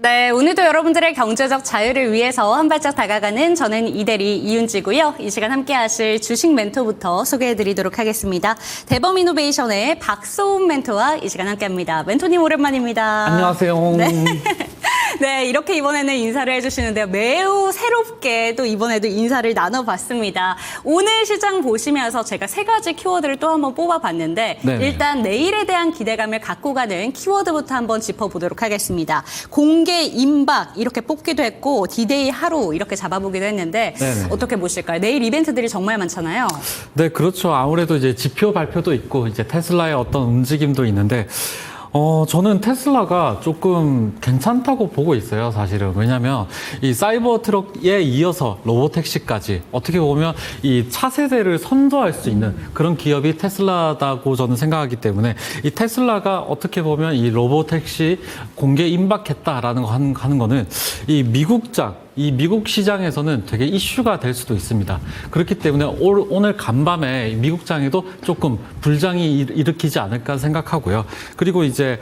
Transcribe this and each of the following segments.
네, 오늘도 여러분들의 경제적 자유를 위해서 한 발짝 다가가는 저는 이대리 이윤지고요. 이 시간 함께 하실 주식 멘토부터 소개해드리도록 하겠습니다. 대범이노베이션의 박소은 멘토와 이 시간 함께합니다. 멘토님 오랜만입니다. 안녕하세요. 네. 네, 이렇게 이번에는 인사를 해주시는데요. 매우 새롭게 또 이번에도 인사를 나눠봤습니다. 오늘 시장 보시면서 제가 세 가지 키워드를 또 한번 뽑아봤는데 네네. 일단 내일에 대한 기대감을 갖고 가는 키워드부터 한번 짚어보도록 하겠습니다. 공개 임박 이렇게 뽑기도 했고 디데이 하루 이렇게 잡아보기도 했는데 네네. 어떻게 보실까요? 내일 이벤트들이 정말 많잖아요. 네, 그렇죠. 아무래도 이제 지표 발표도 있고 이제 테슬라의 어떤 움직임도 있는데 저는 테슬라가 조금 괜찮다고 보고 있어요, 사실은. 왜냐면 이 사이버 트럭에 이어서 로보택시까지 어떻게 보면 이 차세대를 선도할 수 있는 그런 기업이 테슬라다고 저는 생각하기 때문에 이 테슬라가 어떻게 보면 이 로보택시 공개 임박했다라는 거 하는 거는 이 미국 시장에서는 되게 이슈가 될 수도 있습니다. 그렇기 때문에 오늘 간밤에 미국장에도 조금 불장이 일으키지 않을까 생각하고요. 그리고 이제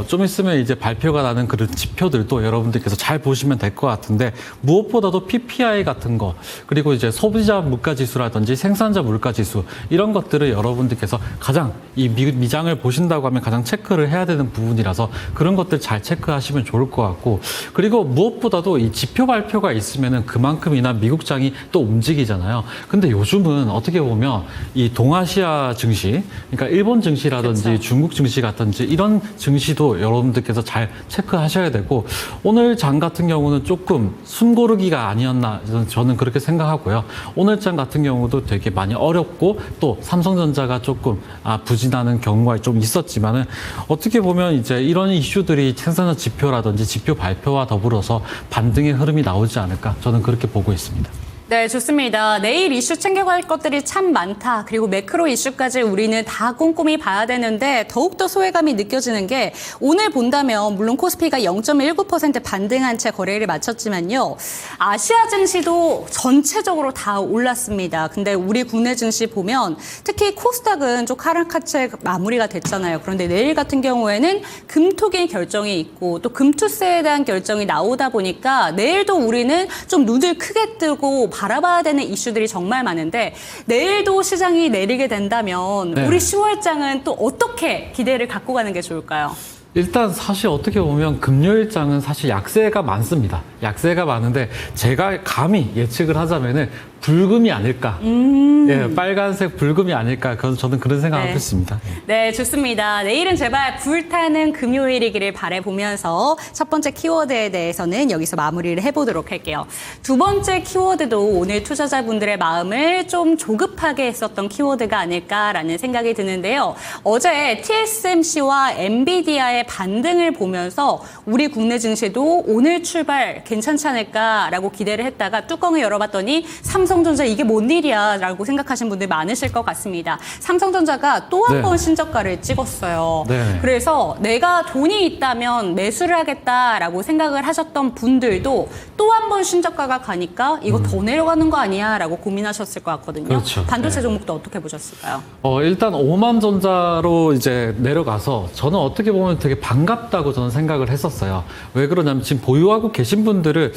좀 있으면 이제 발표가 나는 그런 지표들도 여러분들께서 잘 보시면 될 것 같은데 무엇보다도 PPI 같은 거 그리고 이제 소비자 물가지수라든지 생산자 물가지수 이런 것들을 여러분들께서 가장 이 미장을 보신다고 하면 가장 체크를 해야 되는 부분이라서 그런 것들 잘 체크하시면 좋을 것 같고 그리고 무엇보다도 이 지표 발표가 있으면은 그만큼이나 미국장이 또 움직이잖아요. 근데 요즘은 어떻게 보면 이 동아시아 증시, 그러니까 일본 증시라든지 그렇죠. 중국 증시 같든지 이런 증시도 여러분들께서 잘 체크하셔야 되고 오늘 장 같은 경우는 조금 숨고르기가 아니었나 저는 그렇게 생각하고요. 오늘 장 같은 경우도 되게 많이 어렵고 또 삼성전자가 조금 부진하는 경우가 좀 있었지만은 어떻게 보면 이제 이런 이슈들이 생산자 지표라든지 지표 발표와 더불어서 반등의 흐름이 나오지 않을까 저는 그렇게 보고 있습니다. 네, 좋습니다. 내일 이슈 챙겨갈 것들이 참 많다. 그리고 매크로 이슈까지 우리는 다 꼼꼼히 봐야 되는데 더욱더 소외감이 느껴지는 게 오늘 본다면 물론 코스피가 0.19% 반등한 채 거래를 마쳤지만요. 아시아 증시도 전체적으로 다 올랐습니다. 근데 우리 국내 증시 보면 특히 코스닥은 좀 하락한 채 마무리가 됐잖아요. 그런데 내일 같은 경우에는 금토기 결정이 있고 또 금투세에 대한 결정이 나오다 보니까 내일도 우리는 좀 눈을 크게 뜨고 바라봐야 되는 이슈들이 정말 많은데 내일도 시장이 내리게 된다면 네. 우리 10월장은 또 어떻게 기대를 갖고 가는 게 좋을까요? 일단 사실 어떻게 보면 금요일장은 사실 약세가 많습니다. 약세가 많은데 제가 감히 예측을 하자면은 불금이 아닐까. 예, 빨간색 불금이 아닐까. 저는 그런 생각을 하고 있습니다. 네, 좋습니다. 내일은 제발 불타는 금요일이기를 바라보면서 첫 번째 키워드에 대해서는 여기서 마무리를 해보도록 할게요. 두 번째 키워드도 오늘 투자자분들의 마음을 좀 조급하게 했었던 키워드가 아닐까라는 생각이 드는데요. 어제 TSMC와 엔비디아의 반등을 보면서 우리 국내 증시도 오늘 출발 괜찮지 않을까라고 기대를 했다가 뚜껑을 열어봤더니 삼성전자 이게 뭔 일이야 라고 생각하신 분들 많으실 것 같습니다. 삼성전자가 또 한 번 신저가를 찍었어요. 네. 그래서 내가 돈이 있다면 매수를 하겠다라고 생각을 하셨던 분들도 또 한 번 신저가가 가니까 이거 더 내려가는 거 아니야 라고 고민하셨을 것 같거든요. 그렇죠. 반도체 네. 종목도 어떻게 보셨을까요? 일단 오만전자로 이제 내려가서 저는 어떻게 보면 되게 반갑다고 저는 생각을 했었어요. 왜 그러냐면 지금 보유하고 계신 분들은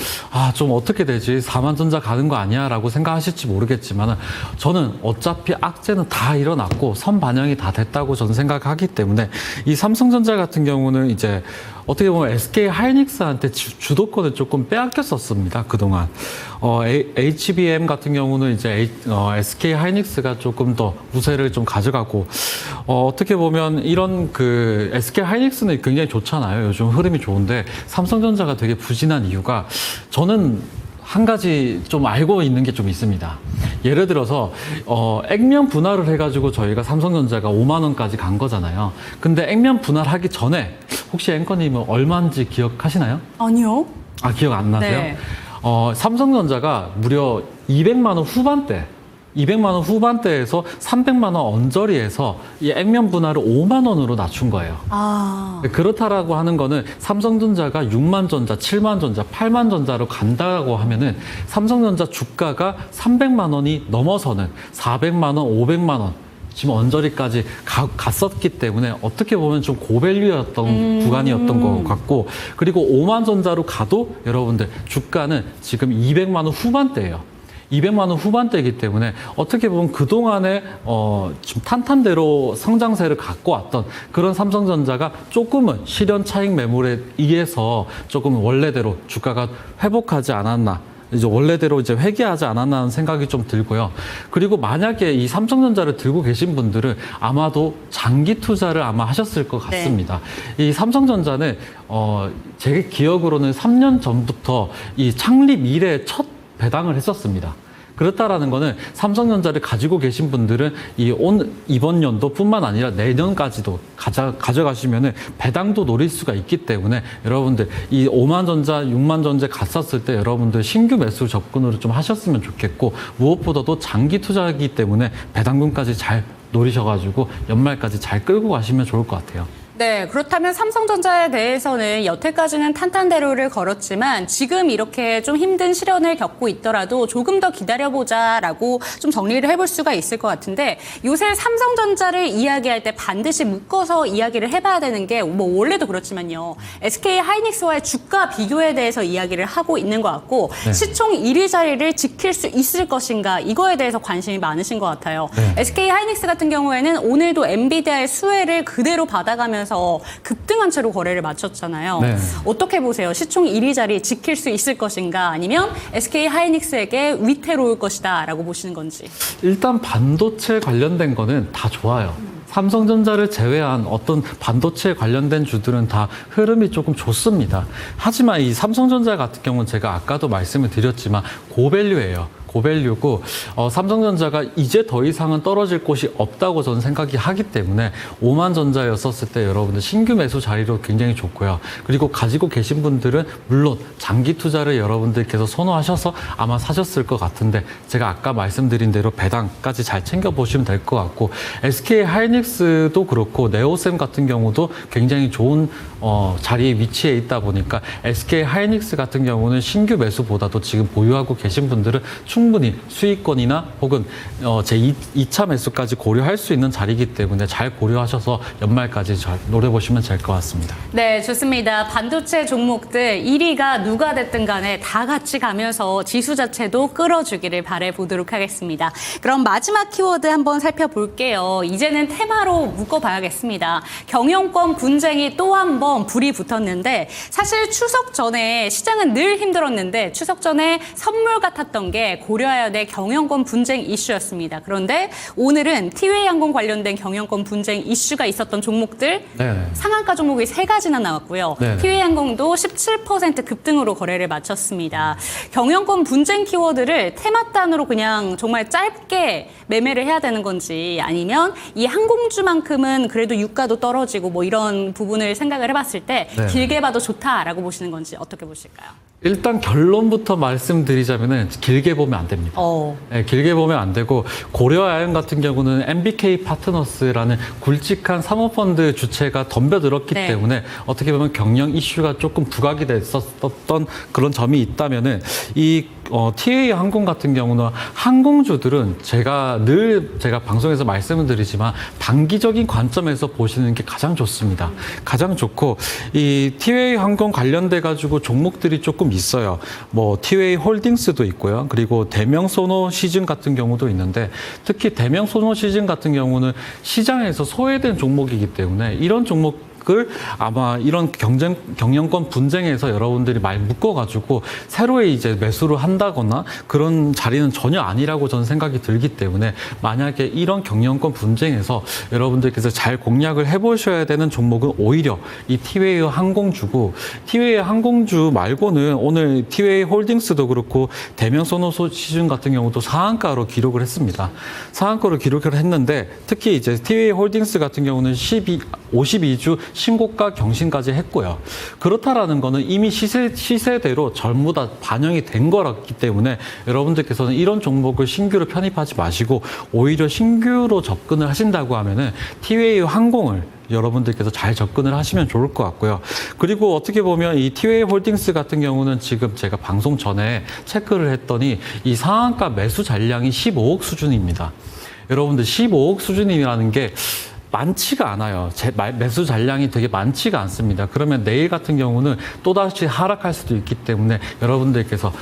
좀 어떻게 되지? 4만전자 가는 거 아니야? 라고 생각하실지 모르겠지만 저는 어차피 악재는 다 일어났고 선반영이 다 됐다고 저는 생각하기 때문에 이 삼성전자 같은 경우는 이제 어떻게 보면 SK 하이닉스한테 주도권을 조금 빼앗겼었습니다. 그동안. HBM 같은 경우는 이제 SK 하이닉스가 조금 더 우세를 좀 가져가고, 어떻게 보면 이런 그 SK 하이닉스는 굉장히 좋잖아요. 요즘 흐름이 좋은데 삼성전자가 되게 부진한 이유가 저는 한 가지 좀 알고 있는 게 좀 있습니다. 예를 들어서 액면 분할을 해가지고 저희가 삼성전자가 5만 원까지 간 거잖아요. 근데 액면 분할하기 전에 혹시 앵커님은 얼마인지 기억하시나요? 아니요. 기억 안 나세요? 네. 삼성전자가 무려 200만 원 후반대 200만 원 후반대에서 300만 원 언저리에서 이 액면 분할을 5만 원으로 낮춘 거예요. 그렇다라고 하는 거는 삼성전자가 6만 전자, 7만 전자, 8만 전자로 간다고 하면은 삼성전자 주가가 300만 원이 넘어서는 400만 원, 500만 원 지금 언저리까지 갔었기 때문에 어떻게 보면 좀 고밸류였던 구간이었던 것 같고, 그리고 오만전자로 가도 여러분들 주가는 지금 200만 원 후반대예요. 200만 원 후반대이기 때문에 어떻게 보면 그동안에 좀 탄탄대로 성장세를 갖고 왔던 그런 삼성전자가 조금은 실현 차익 매물에 의해서 조금 원래대로 주가가 회복하지 않았나, 이제 원래대로 이제 회귀하지 않았나 하는 생각이 좀 들고요. 그리고 만약에 이 삼성전자를 들고 계신 분들은 아마도 장기 투자를 아마 하셨을 것 같습니다. 이 삼성전자는 제 기억으로는 3년 전부터 이 창립 이래 첫 배당을 했었습니다. 그렇다라는 거는 삼성전자를 가지고 계신 분들은 이번 연도뿐만 아니라 내년까지도 가져가시면은 배당도 노릴 수가 있기 때문에 여러분들 이 5만전자, 6만전자 갔었을 때 여러분들 신규 매수 접근으로 좀 하셨으면 좋겠고, 무엇보다도 장기 투자이기 때문에 배당금까지 잘 노리셔가지고 연말까지 잘 끌고 가시면 좋을 것 같아요. 네, 그렇다면 삼성전자에 대해서는 여태까지는 탄탄대로를 걸었지만 지금 이렇게 좀 힘든 시련을 겪고 있더라도 조금 더 기다려보자라고 좀 정리를 해볼 수가 있을 것 같은데, 요새 삼성전자를 이야기할 때 반드시 묶어서 이야기를 해봐야 되는 게 뭐 원래도 그렇지만요. SK 하이닉스와의 주가 비교에 대해서 이야기를 하고 있는 것 같고, 네. 시총 1위 자리를 지킬 수 있을 것인가, 이거에 대해서 관심이 많으신 것 같아요. 네. SK 하이닉스 같은 경우에는 오늘도 엔비디아의 수혜를 그대로 받아가면서 급등한 채로 거래를 마쳤잖아요. 네. 어떻게 보세요? 시총 1위 자리 지킬 수 있을 것인가, 아니면 SK 하이닉스에게 위태로울 것이다 라고 보시는 건지. 일단 반도체 관련된 거는 다 좋아요. 삼성전자를 제외한 어떤 반도체 관련된 주들은 다 흐름이 조금 좋습니다. 하지만 이 삼성전자 같은 경우는 제가 아까도 말씀을 드렸지만 고밸류예요. 고밸류고, 삼성전자가 이제 더 이상은 떨어질 곳이 없다고 저는 생각이 하기 때문에 5만전자였었을 때 여러분들 신규 매수 자리로 굉장히 좋고요. 그리고 가지고 계신 분들은 물론 장기 투자를 여러분들께서 선호하셔서 아마 사셨을 것 같은데, 제가 아까 말씀드린 대로 배당까지 잘 챙겨보시면 될 것 같고, SK 하이닉스도 그렇고 네오셈 같은 경우도 굉장히 좋은 자리에 위치해 있다 보니까 SK 하이닉스 같은 경우는 신규 매수보다도 지금 보유하고 계신 분들은 충분히 수익권이나 혹은 제 2차 매수까지 고려할 수 있는 자리이기 때문에 잘 고려하셔서 연말까지 잘 노려보시면 될 것 같습니다. 네, 좋습니다. 반도체 종목들 1위가 누가 됐든 간에 다 같이 가면서 지수 자체도 끌어주기를 바라보도록 하겠습니다. 그럼 마지막 키워드 한번 살펴볼게요. 이제는 테마로 묶어봐야겠습니다. 경영권 분쟁이 또 한 번 불이 붙었는데, 사실 추석 전에 시장은 늘 힘들었는데 추석 전에 선물 같았던 게 고려해야 될 경영권 분쟁 이슈였습니다. 그런데 오늘은 티웨이항공 관련된 경영권 분쟁 이슈가 있었던 종목들, 네. 상한가 종목이 3가지나 나왔고요. 네. 티웨이항공도 17% 급등으로 거래를 마쳤습니다. 경영권 분쟁 키워드를 테마단으로 그냥 정말 짧게 매매를 해야 되는 건지, 아니면 이 항공주만큼은 그래도 유가도 떨어지고 뭐 이런 부분을 생각을 해봤을 때 네. 길게 봐도 좋다라고 보시는 건지 어떻게 보실까요? 일단 결론부터 말씀드리자면은 길게 보면 안 됩니다. 네, 길게 보면 안 되고, 고려아연 같은 경우는 MBK 파트너스라는 굵직한 사모펀드 주체가 덤벼들었기 네. 때문에 어떻게 보면 경영 이슈가 조금 부각이 됐었던 그런 점이 있다면은, 이 TA 항공 같은 경우는 항공주들은 제가 방송에서 말씀을 드리지만 단기적인 관점에서 보시는 게 가장 좋습니다. 가장 좋고, 이 티웨이 항공 관련돼 가지고 종목들이 조금 있어요. 뭐 티웨이 홀딩스도 있고요. 그리고 대명소노 시즌 같은 경우도 있는데, 특히 대명소노 시즌 같은 경우는 시장에서 소외된 종목이기 때문에 이런 종목 을 아마 이런 경영권 분쟁에서 여러분들이 많이 묶어가지고 새로의 이제 매수를 한다거나 그런 자리는 전혀 아니라고 저는 생각이 들기 때문에, 만약에 이런 경영권 분쟁에서 여러분들께서 잘 공략을 해보셔야 되는 종목은 오히려 이 티웨이 항공주고, 티웨이 항공주 말고는 오늘 티웨이 홀딩스도 그렇고 대명소노 시즌 같은 경우도 상한가로 기록을 했습니다. 상한가로 기록을 했는데, 특히 이제 티웨이 홀딩스 같은 경우는 52주 신고가 경신까지 했고요. 그렇다라는 거는 이미 시세대로 전부 다 반영이 된 거였기 때문에 여러분들께서는 이런 종목을 신규로 편입하지 마시고, 오히려 신규로 접근을 하신다고 하면은 티웨이 항공을 여러분들께서 잘 접근을 하시면 좋을 것 같고요. 그리고 어떻게 보면 이 티웨이 홀딩스 같은 경우는 지금 제가 방송 전에 체크를 했더니 이 상한가 매수 잔량이 15억 수준입니다. 여러분들 15억 수준이라는 게 많지가 않아요. 매수 잔량이 되게 많지가 않습니다. 그러면 내일 같은 경우는 또다시 하락할 수도 있기 때문에 여러분들께서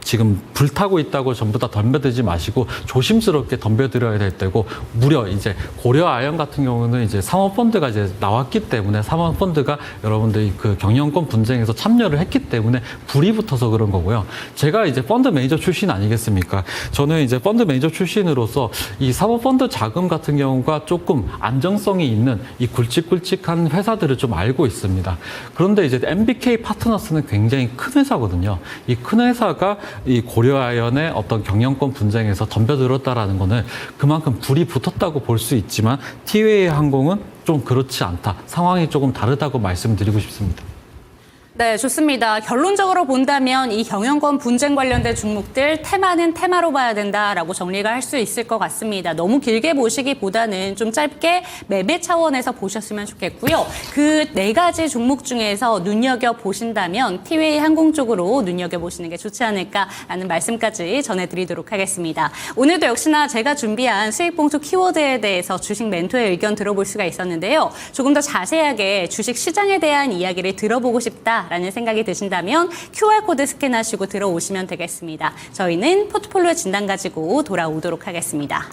지금 불타고 있다고 전부 다 덤벼들지 마시고 조심스럽게 덤벼들어야 될 때고, 무려 이제 고려아연 같은 경우는 이제 사모펀드가 이제 나왔기 때문에 사모펀드가 여러분들이 그 경영권 분쟁에서 참여를 했기 때문에 불이 붙어서 그런 거고요. 제가 이제 펀드 매니저 출신 아니겠습니까? 저는 이제 펀드 매니저 출신으로서 이 사모펀드 자금 같은 경우가 조금 안정성이 있는 이 굵직굵직한 회사들을 좀 알고 있습니다. 그런데 이제 MBK 파트너스는 굉장히 큰 회사거든요. 이 큰 회사가 이 고려아연의 어떤 경영권 분쟁에서 덤벼들었다라는 거는 그만큼 불이 붙었다고 볼 수 있지만 티웨이 항공은 좀 그렇지 않다. 상황이 조금 다르다고 말씀드리고 싶습니다. 네, 좋습니다. 결론적으로 본다면 이 경영권 분쟁 관련된 종목들 테마는 테마로 봐야 된다라고 정리가 할 수 있을 것 같습니다. 너무 길게 보시기보다는 좀 짧게 매매 차원에서 보셨으면 좋겠고요. 그 4가지 종목 중에서 눈여겨보신다면 티웨이 항공 쪽으로 눈여겨보시는 게 좋지 않을까라는 말씀까지 전해드리도록 하겠습니다. 오늘도 역시나 제가 준비한 수익봉투 키워드에 대해서 주식 멘토의 의견 들어볼 수가 있었는데요. 조금 더 자세하게 주식 시장에 대한 이야기를 들어보고 싶다 라는 생각이 드신다면 QR코드 스캔하시고 들어오시면 되겠습니다. 저희는 포트폴리오 진단 가지고 돌아오도록 하겠습니다.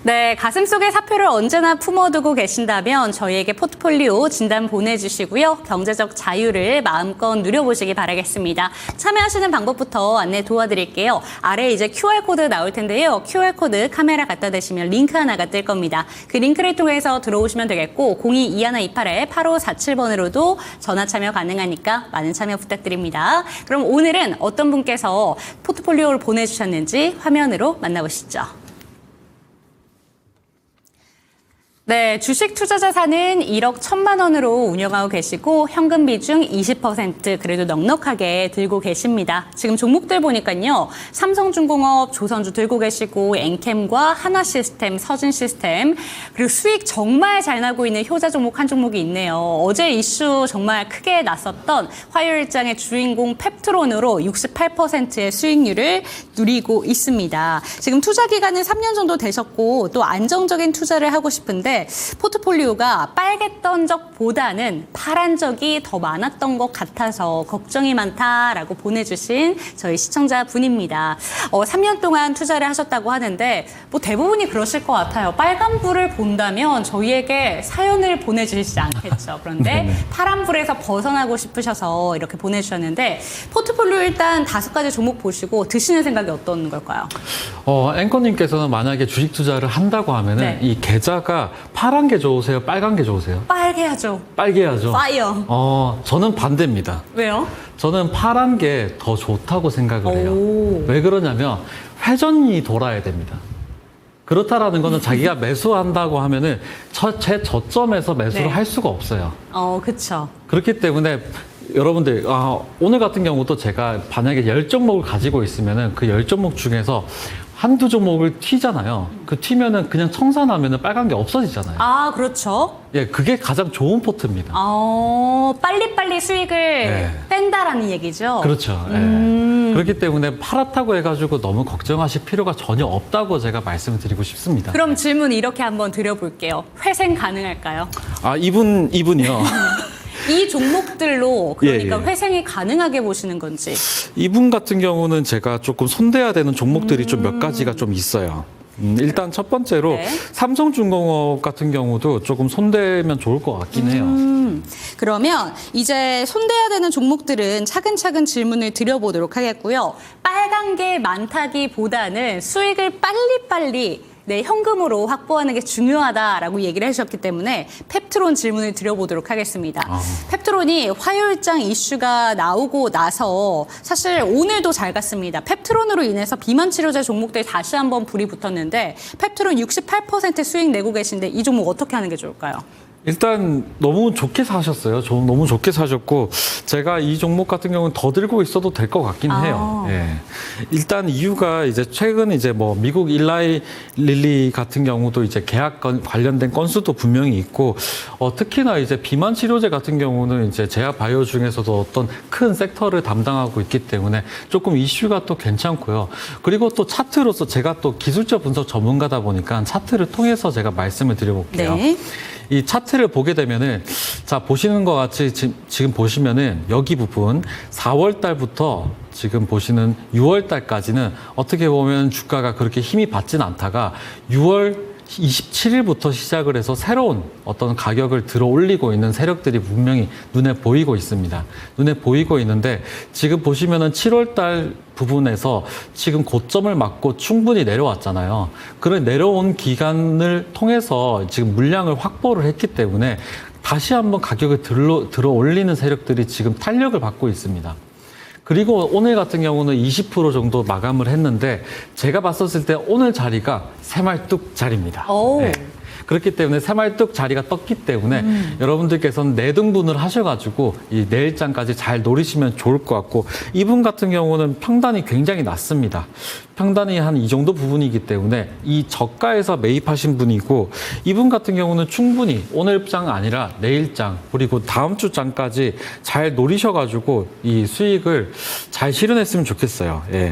네, 가슴속에 사표를 언제나 품어두고 계신다면 저희에게 포트폴리오 진단 보내주시고요. 경제적 자유를 마음껏 누려보시기 바라겠습니다. 참여하시는 방법부터 안내 도와드릴게요. 아래 이제 QR코드 나올 텐데요. QR코드 카메라 갖다 대시면 링크 하나가 뜰 겁니다. 그 링크를 통해서 들어오시면 되겠고 02-2128-8547번으로도 전화 참여 가능하니까 많은 참여 부탁드립니다. 그럼 오늘은 어떤 분께서 포트폴리오를 보내주셨는지 화면으로 만나보시죠. 네, 주식 투자 자산은 1억 1천만 원으로 운영하고 계시고 현금 비중 20% 그래도 넉넉하게 들고 계십니다. 지금 종목들 보니까요. 삼성중공업, 조선주 들고 계시고 엔캠과 하나시스템, 서진시스템 그리고 수익 정말 잘 나고 있는 효자 종목 한 종목이 있네요. 어제 이슈 정말 크게 났었던 화요일장의 주인공 펩트론으로 68%의 수익률을 누리고 있습니다. 지금 투자 기간은 3년 정도 되셨고 또 안정적인 투자를 하고 싶은데 포트폴리오가 빨갰던 적보다는 파란 적이 더 많았던 것 같아서 걱정이 많다라고 보내주신 저희 시청자분입니다. 3년 동안 투자를 하셨다고 하는데 뭐 대부분이 그러실 것 같아요. 빨간불을 본다면 저희에게 사연을 보내주시지 않겠죠. 그런데 파란불에서 벗어나고 싶으셔서 이렇게 보내주셨는데 포트폴리오 일단 5가지 종목 보시고 드시는 생각이 어떤 걸까요? 앵커님께서는 만약에 주식 투자를 한다고 하면은 네. 이 계좌가 파란 게 좋으세요? 빨간 게 좋으세요? 빨개야죠. 빨개야죠. 파이어. 저는 반대입니다. 왜요? 저는 파란 게 더 좋다고 생각을 해요. 오. 왜 그러냐면 회전이 돌아야 됩니다. 그렇다라는 거는 자기가 매수한다고 하면은 제 저점에서 매수를 네. 할 수가 없어요. 그쵸. 그렇기 때문에 여러분들 오늘 같은 경우도 제가 만약에 10종목을 가지고 있으면은 그 10종목 중에서 한두 종목을 튀잖아요. 그 튀면은 그냥 청산하면은 빨간 게 없어지잖아요. 그렇죠. 예, 그게 가장 좋은 포트입니다. 빨리빨리 수익을 네. 뺀다라는 얘기죠. 그렇죠. 예. 그렇기 때문에 파랗다고 해가지고 너무 걱정하실 필요가 전혀 없다고 제가 말씀을 드리고 싶습니다. 그럼 질문 이렇게 한번 드려볼게요. 회생 가능할까요? 이분이요. 이 종목들로 그러니까 예. 회생이 가능하게 보시는 건지. 이분 같은 경우는 제가 조금 손대야 되는 종목들이 좀 몇 가지가 좀 있어요. 일단 첫 번째로 네. 삼성중공업 같은 경우도 조금 손대면 좋을 것 같긴 해요. 그러면 이제 손대야 되는 종목들은 차근차근 질문을 드려보도록 하겠고요. 빨간 게 많다기보다는 수익을 빨리빨리 현금으로 확보하는 게 중요하다라고 얘기를 해주셨기 때문에 펩트론 질문을 드려보도록 하겠습니다. 펩트론이 화요일장 이슈가 나오고 나서 사실 오늘도 잘 갔습니다. 펩트론으로 인해서 비만 치료제 종목들 다시 한번 불이 붙었는데 펩트론 68% 수익 내고 계신데 이 종목 어떻게 하는 게 좋을까요? 일단 너무 좋게 사셨어요. 너무 좋게 사셨고 제가 이 종목 같은 경우는 더 들고 있어도 될 것 같긴 해요. 예. 일단 이유가 이제 최근 이제 뭐 미국 일라이 릴리 같은 경우도 이제 계약 관련된 건수도 분명히 있고 특히나 이제 비만 치료제 같은 경우는 이제 제약 바이오 중에서도 어떤 큰 섹터를 담당하고 있기 때문에 조금 이슈가 또 괜찮고요. 그리고 또 차트로서 제가 또 기술적 분석 전문가다 보니까 차트를 통해서 제가 말씀을 드려볼게요. 네. 이 차트를 보게 되면은 자 보시는 것 같이 지금 보시면은 여기 부분 4월 달부터 지금 보시는 6월 달까지는 어떻게 보면 주가가 그렇게 힘이 받진 않다가 6월 27일부터 시작을 해서 새로운 어떤 가격을 들어 올리고 있는 세력들이 분명히 눈에 보이고 있습니다. 눈에 보이고 있는데 지금 보시면은 7월 달 부분에서 지금 고점을 맞고 충분히 내려왔잖아요. 그런 내려온 기간을 통해서 지금 물량을 확보를 했기 때문에 다시 한번 가격을 들어 올리는 세력들이 지금 탄력을 받고 있습니다. 그리고 오늘 같은 경우는 20% 정도 마감을 했는데 제가 봤었을 때 오늘 자리가 새말뚝 자리입니다. 네. 그렇기 때문에 새말뚝 자리가 떴기 때문에 여러분들께서는 내등분을 하셔가지고 이 내일장까지 잘 노리시면 좋을 것 같고 이분 같은 경우는 평단이 굉장히 낮습니다. 평단이 한 이 정도 부분이기 때문에 이 저가에서 매입하신 분이고 이분 같은 경우는 충분히 오늘장 아니라 내일장 그리고 다음 주장까지 잘 노리셔가지고 이 수익을 잘 실현했으면 좋겠어요. 예.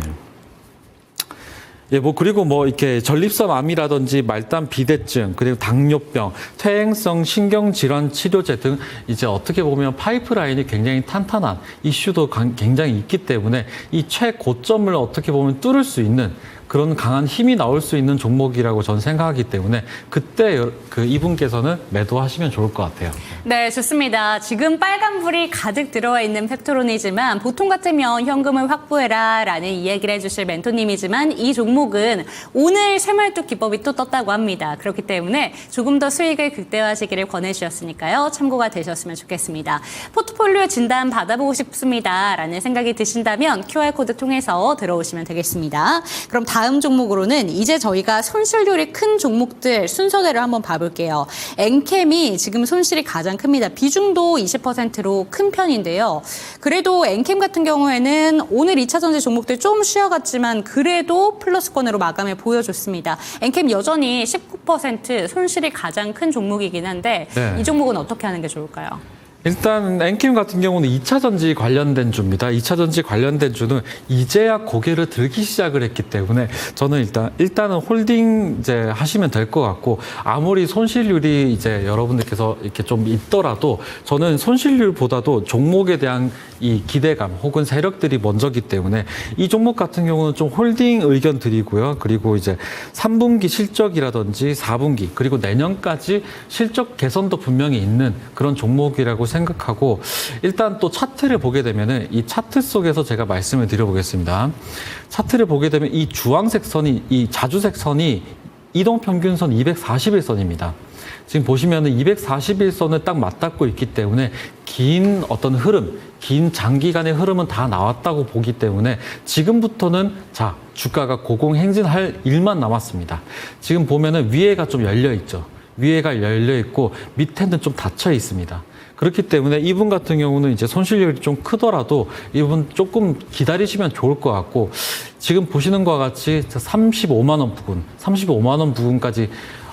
예, 뭐, 그리고 뭐, 이렇게 전립선 암이라든지 말단 비대증, 그리고 당뇨병, 퇴행성 신경질환 치료제 등 이제 어떻게 보면 파이프라인이 굉장히 탄탄한 이슈도 굉장히 있기 때문에 이 최고점을 어떻게 보면 뚫을 수 있는 그런 강한 힘이 나올 수 있는 종목이라고 저는 생각하기 때문에 그때 이분께서는 매도하시면 좋을 것 같아요. 네, 좋습니다. 지금 빨간불이 가득 들어와 있는 펩토론이지만 보통 같으면 현금을 확보해라 라는 이야기를 해주실 멘토님이지만 이 종목은 오늘 새말뚝 기법이 또 떴다고 합니다. 그렇기 때문에 조금 더 수익을 극대화하시기를 권해주셨으니까요. 참고가 되셨으면 좋겠습니다. 포트폴리오 진단 받아보고 싶습니다 라는 생각이 드신다면 QR코드 통해서 들어오시면 되겠습니다. 그럼 다음 종목으로는 이제 저희가 손실률이 큰 종목들 순서대로 한번 봐볼게요. 엔캠이 지금 손실이 가장 큽니다. 비중도 20%로 큰 편인데요. 그래도 엔캠 같은 경우에는 오늘 2차전지 종목들 좀 쉬어갔지만 그래도 플러스권으로 마감을 보여줬습니다. 엔캠 여전히 19% 손실이 가장 큰 종목이긴 한데 네. 이 종목은 어떻게 하는 게 좋을까요? 일단 엔캠 같은 경우는 2차전지 관련된 주입니다. 2차전지 관련된 주는 이제야 고개를 들기 시작을 했기 때문에 저는 일단은 홀딩 이제 하시면 될 것 같고 아무리 손실률이 이제 여러분들께서 이렇게 좀 있더라도 저는 손실률보다도 종목에 대한 이 기대감 혹은 세력들이 먼저기 때문에 이 종목 같은 경우는 좀 홀딩 의견 드리고요. 그리고 이제 3분기 실적이라든지 4분기 그리고 내년까지 실적 개선도 분명히 있는 그런 종목이라고 생각하고 일단 또 차트를 보게 되면은 이 차트 속에서 제가 말씀을 드려보겠습니다. 차트를 보게 되면 이 주황색 선이 이 자주색 선이 이동평균선 241선입니다. 지금 보시면은 241선을 딱 맞닿고 있기 때문에 긴 어떤 흐름, 긴 장기간의 흐름은 다 나왔다고 보기 때문에 지금부터는 자, 주가가 고공행진할 일만 남았습니다. 지금 보면은 위에가 좀 열려 있죠. 위에가 열려 있고 밑에는 좀 닫혀 있습니다. 그렇기 때문에 이분 같은 경우는 이제 손실률이 좀 크더라도 이분 조금 기다리시면 좋을 것 같고 지금 보시는 것과 같이 35만 원 부근, 35만 원 부근까지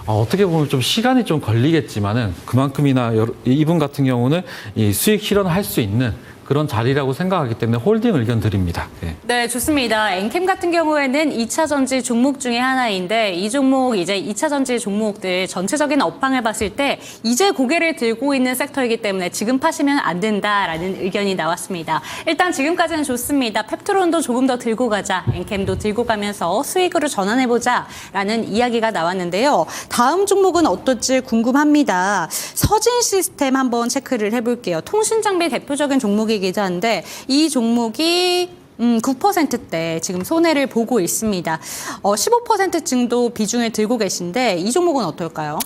어떻게 보면 좀 시간이 좀 걸리겠지만은 그만큼이나 이분 같은 경우는 이 수익 실현할 수 있는 그런 자리라고 생각하기 때문에 홀딩 의견 드립니다. 네. 네, 좋습니다. 엔캠 같은 경우에는 2차 전지 종목 중에 하나인데 이 종목 이제 2차 전지 종목들 전체적인 업황을 봤을 때 이제 고개를 들고 있는 섹터이기 때문에 지금 파시면 안 된다라는 의견이 나왔습니다. 일단 지금까지는 좋습니다. 펩트론도 조금 더 들고 가자, 엔캠도 들고 가면서 수익으로 전환해보자라는 이야기가 나왔는데요. 다음 종목은 어떨지 궁금합니다. 서진 시스템 한번 체크를 해볼게요. 통신장비 대표적인 종목이기도 한데 이 종목이 9%대 지금 손해를 보고 있습니다. 15%쯤도 비중을 들고 계신데 이 종목은 어떨까요?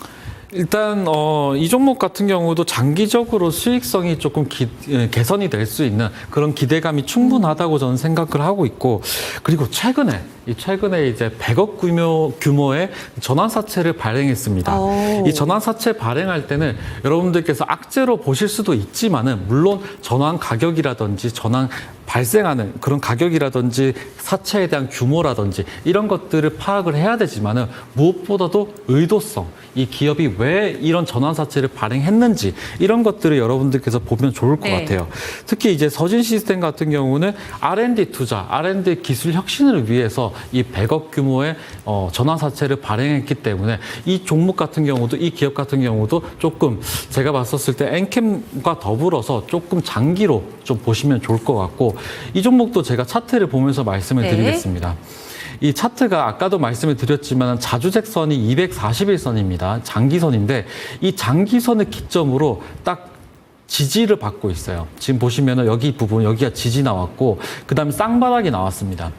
일단 이 종목 같은 경우도 장기적으로 수익성이 조금 개선이 될 수 있는 그런 기대감이 충분하다고 저는 생각을 하고 있고, 그리고 최근에 이제 100억 규모의 전환사채를 발행했습니다. 이 전환사채 발행할 때는 여러분들께서 악재로 보실 수도 있지만은, 물론 전환 가격이라든지 전환 발생하는 그런 가격이라든지 사채에 대한 규모라든지 이런 것들을 파악을 해야 되지만은, 무엇보다도 의도성, 이 기업이 왜 이런 전환사채를 발행했는지 이런 것들을 여러분들께서 보면 좋을 것 같아요. 특히 이제 서진 시스템 같은 경우는 R&D 투자, R&D 기술 혁신을 위해서 이 100억 규모의 전환사채를 발행했기 때문에, 이 종목 같은 경우도, 이 기업 같은 경우도 조금 제가 봤었을 때 엔캠과 더불어서 조금 장기로 좀 보시면 좋을 것 같고, 이 종목도 제가 차트를 보면서 말씀을 드리겠습니다. 이 차트가 아까도 말씀을 드렸지만 자주색선이 241선입니다. 장기선인데, 이 장기선을 기점으로 딱 지지를 받고 있어요. 지금 보시면은 여기 부분, 여기가 지지 나왔고, 그 다음에 쌍바닥이 나왔습니다.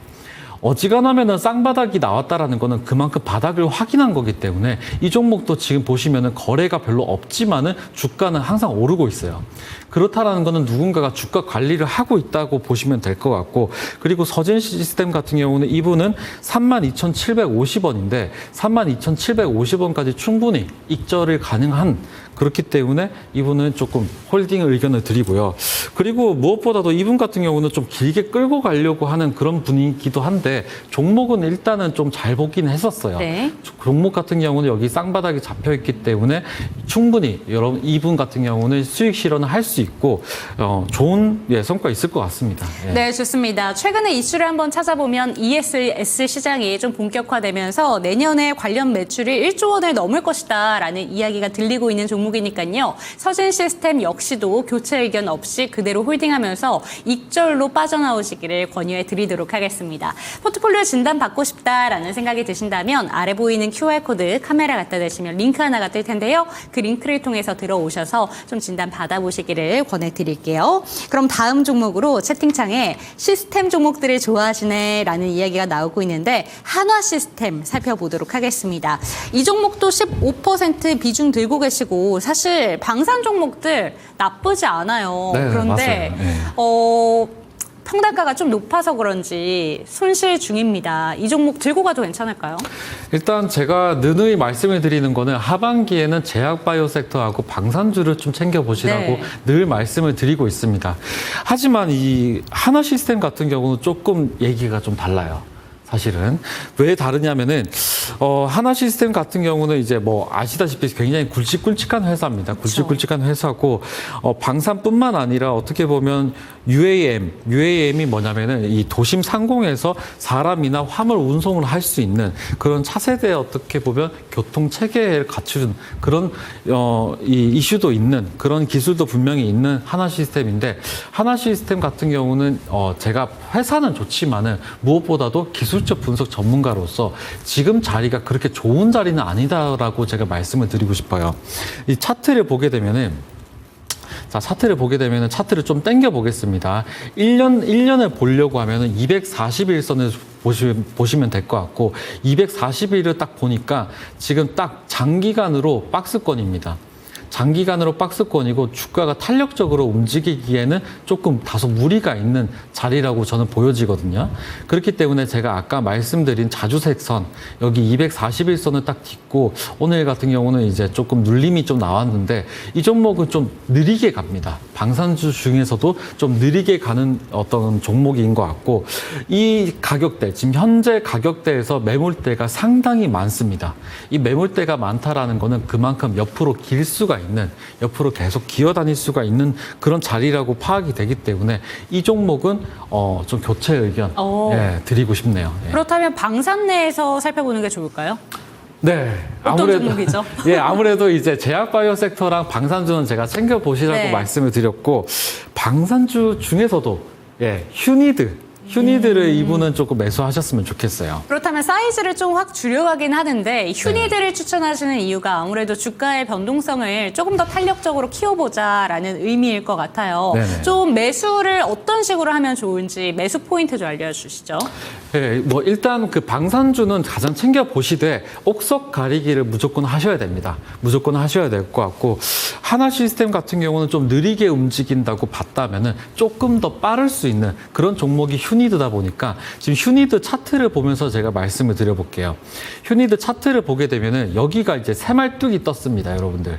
어지간하면은 쌍바닥이 나왔다라는 거는 그만큼 바닥을 확인한 거기 때문에, 이 종목도 지금 보시면은 거래가 별로 없지만은 주가는 항상 오르고 있어요. 그렇다라는 거는 누군가가 주가 관리를 하고 있다고 보시면 될 것 같고, 그리고 서진 시스템 같은 경우는 이분은 32,750원인데 32,750원까지 충분히 익절이 가능한, 그렇기 때문에 이분은 조금 홀딩 의견을 드리고요. 그리고 무엇보다도 이분 같은 경우는 좀 길게 끌고 가려고 하는 그런 분위기도 한데, 종목은 일단은 좀 잘 보긴 했었어요. 종목 같은 경우는 여기 쌍바닥이 잡혀 있기 때문에 충분히 여러분 이분 같은 경우는 수익 실현을 할 수 있고 좋은 성과 있을 것 같습니다. 네, 좋습니다. 최근에 이슈를 한번 찾아보면 ESS 시장이 좀 본격화되면서 내년에 관련 매출이 1조 원을 넘을 것이다라는 이야기가 들리고 있는 종목이니까요. 서진 시스템 역시도 교체 의견 없이 그대로 홀딩하면서 익절로 빠져나오시기를 권유해 드리도록 하겠습니다. 포트폴리오 진단 받고 싶다라는 생각이 드신다면 아래 보이는 QR코드 카메라 갖다 대시면 링크 하나가 뜰 텐데요. 그 링크를 통해서 들어오셔서 좀 진단 받아보시기를 권해드릴게요. 그럼 다음 종목으로 채팅창에 시스템 종목들을 좋아하시네 라는 이야기가 나오고 있는데, 한화 시스템 살펴보도록 하겠습니다. 이 종목도 15% 비중 들고 계시고, 사실 방산 종목들 나쁘지 않아요. 네, 그런데 평단가가 좀 높아서 그런지 손실 중입니다. 이 종목 들고 가도 괜찮을까요? 일단 제가 느느이 말씀을 드리는 거는 하반기에는 제약바이오 섹터하고 방산주를 좀 챙겨보시라고 늘 말씀을 드리고 있습니다. 하지만 이 하나 시스템 같은 경우는 조금 얘기가 좀 달라요. 사실은 왜 다르냐면은 하나 시스템 같은 경우는 이제 뭐 아시다시피 굉장히 굵직굵직한 회사입니다. 굵직굵직한 회사고, 방산뿐만 아니라 어떻게 보면 UAM이 뭐냐면은 이 도심 상공에서 사람이나 화물 운송을 할 수 있는 그런 차세대 어떻게 보면 교통 체계를 갖춘 그런 이 이슈도 있는 그런 기술도 분명히 있는 하나 시스템인데, 하나 시스템 같은 경우는 제가 회사는 좋지만은 무엇보다도 기술적 분석 전문가로서 지금 자리가 그렇게 좋은 자리는 아니다라고 제가 말씀을 드리고 싶어요. 이 차트를 보게 되면은, 자, 차트를 차트를 좀 당겨 보겠습니다. 1년을 보려고 하면은 241선을 보시면 될 것 같고, 241을 딱 보니까 지금 딱 장기간으로 박스권입니다. 장기간으로 박스권이고 주가가 탄력적으로 움직이기에는 조금 다소 무리가 있는 자리라고 저는 보여지거든요. 그렇기 때문에 제가 아까 말씀드린 자주색선, 여기 241선을 딱 딛고 오늘 같은 경우는 이제 조금 눌림이 좀 나왔는데, 이 종목은 좀 느리게 갑니다. 방산주 중에서도 좀 느리게 가는 어떤 종목인 것 같고, 이 가격대, 지금 현재 가격대에서 매물대가 상당히 많습니다. 이 매물대가 많다라는 거는 그만큼 옆으로 길 수가 있는, 옆으로 계속 기어다닐 수가 있는 그런 자리라고 파악이 되기 때문에 이 종목은 좀 교체 의견 드리고 싶네요. 그렇다면 방산 내에서 살펴보는 게 좋을까요? 네, 어떤 종목이죠? 아무래도 이제 제약바이오 섹터랑 방산주는 제가 챙겨 보시라고 말씀을 드렸고, 방산주 중에서도 휴니드 휴니드를 이분은 조금 매수하셨으면 좋겠어요. 그렇다면 사이즈를 좀 확 줄여가긴 하는데 휴니드를 추천하시는 이유가 아무래도 주가의 변동성을 조금 더 탄력적으로 키워보자라는 의미일 것 같아요. 네네. 좀 매수를 어떤 식으로 하면 좋은지 매수 포인트 좀 알려주시죠. 네, 뭐 일단 그 방산주는 가장 챙겨 보시되 옥석 가리기를 무조건 하셔야 됩니다. 무조건 하셔야 될 것 같고 하나 시스템 같은 경우는 좀 느리게 움직인다고 봤다면은 조금 더 빠를 수 있는 그런 종목이 휴니드다 보니까 지금 휴니드 차트를 보면서 제가 말씀을 드려볼게요. 휴니드 차트를 보게 되면은 여기가 이제 새말뚝이 떴습니다, 여러분들.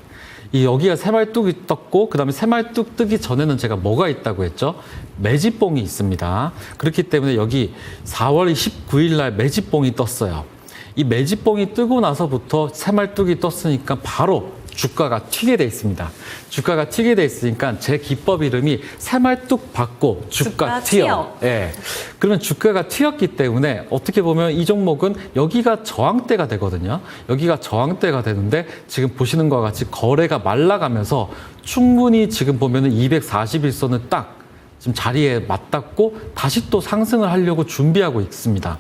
이 여기가 새말뚝이 떴고 그다음에 새말뚝 뜨기 전에는 제가 뭐가 있다고 했죠? 매집봉이 있습니다. 그렇기 때문에 여기 4월 19일 날 매집봉이 떴어요. 이 매집봉이 뜨고 나서부터 새말뚝이 떴으니까 바로 주가가 튀게 돼 있습니다. 주가가 튀게 돼 있으니까 제 기법 이름이 새말뚝 받고 주가 튀어. 예. 그러면 주가가 튀었기 때문에 어떻게 보면 이 종목은 여기가 저항대가 되거든요. 여기가 저항대가 되는데 지금 보시는 것과 같이 거래가 말라가면서 충분히 지금 보면은 241선을 딱 지금 자리에 맞닿고 다시 또 상승을 하려고 준비하고 있습니다.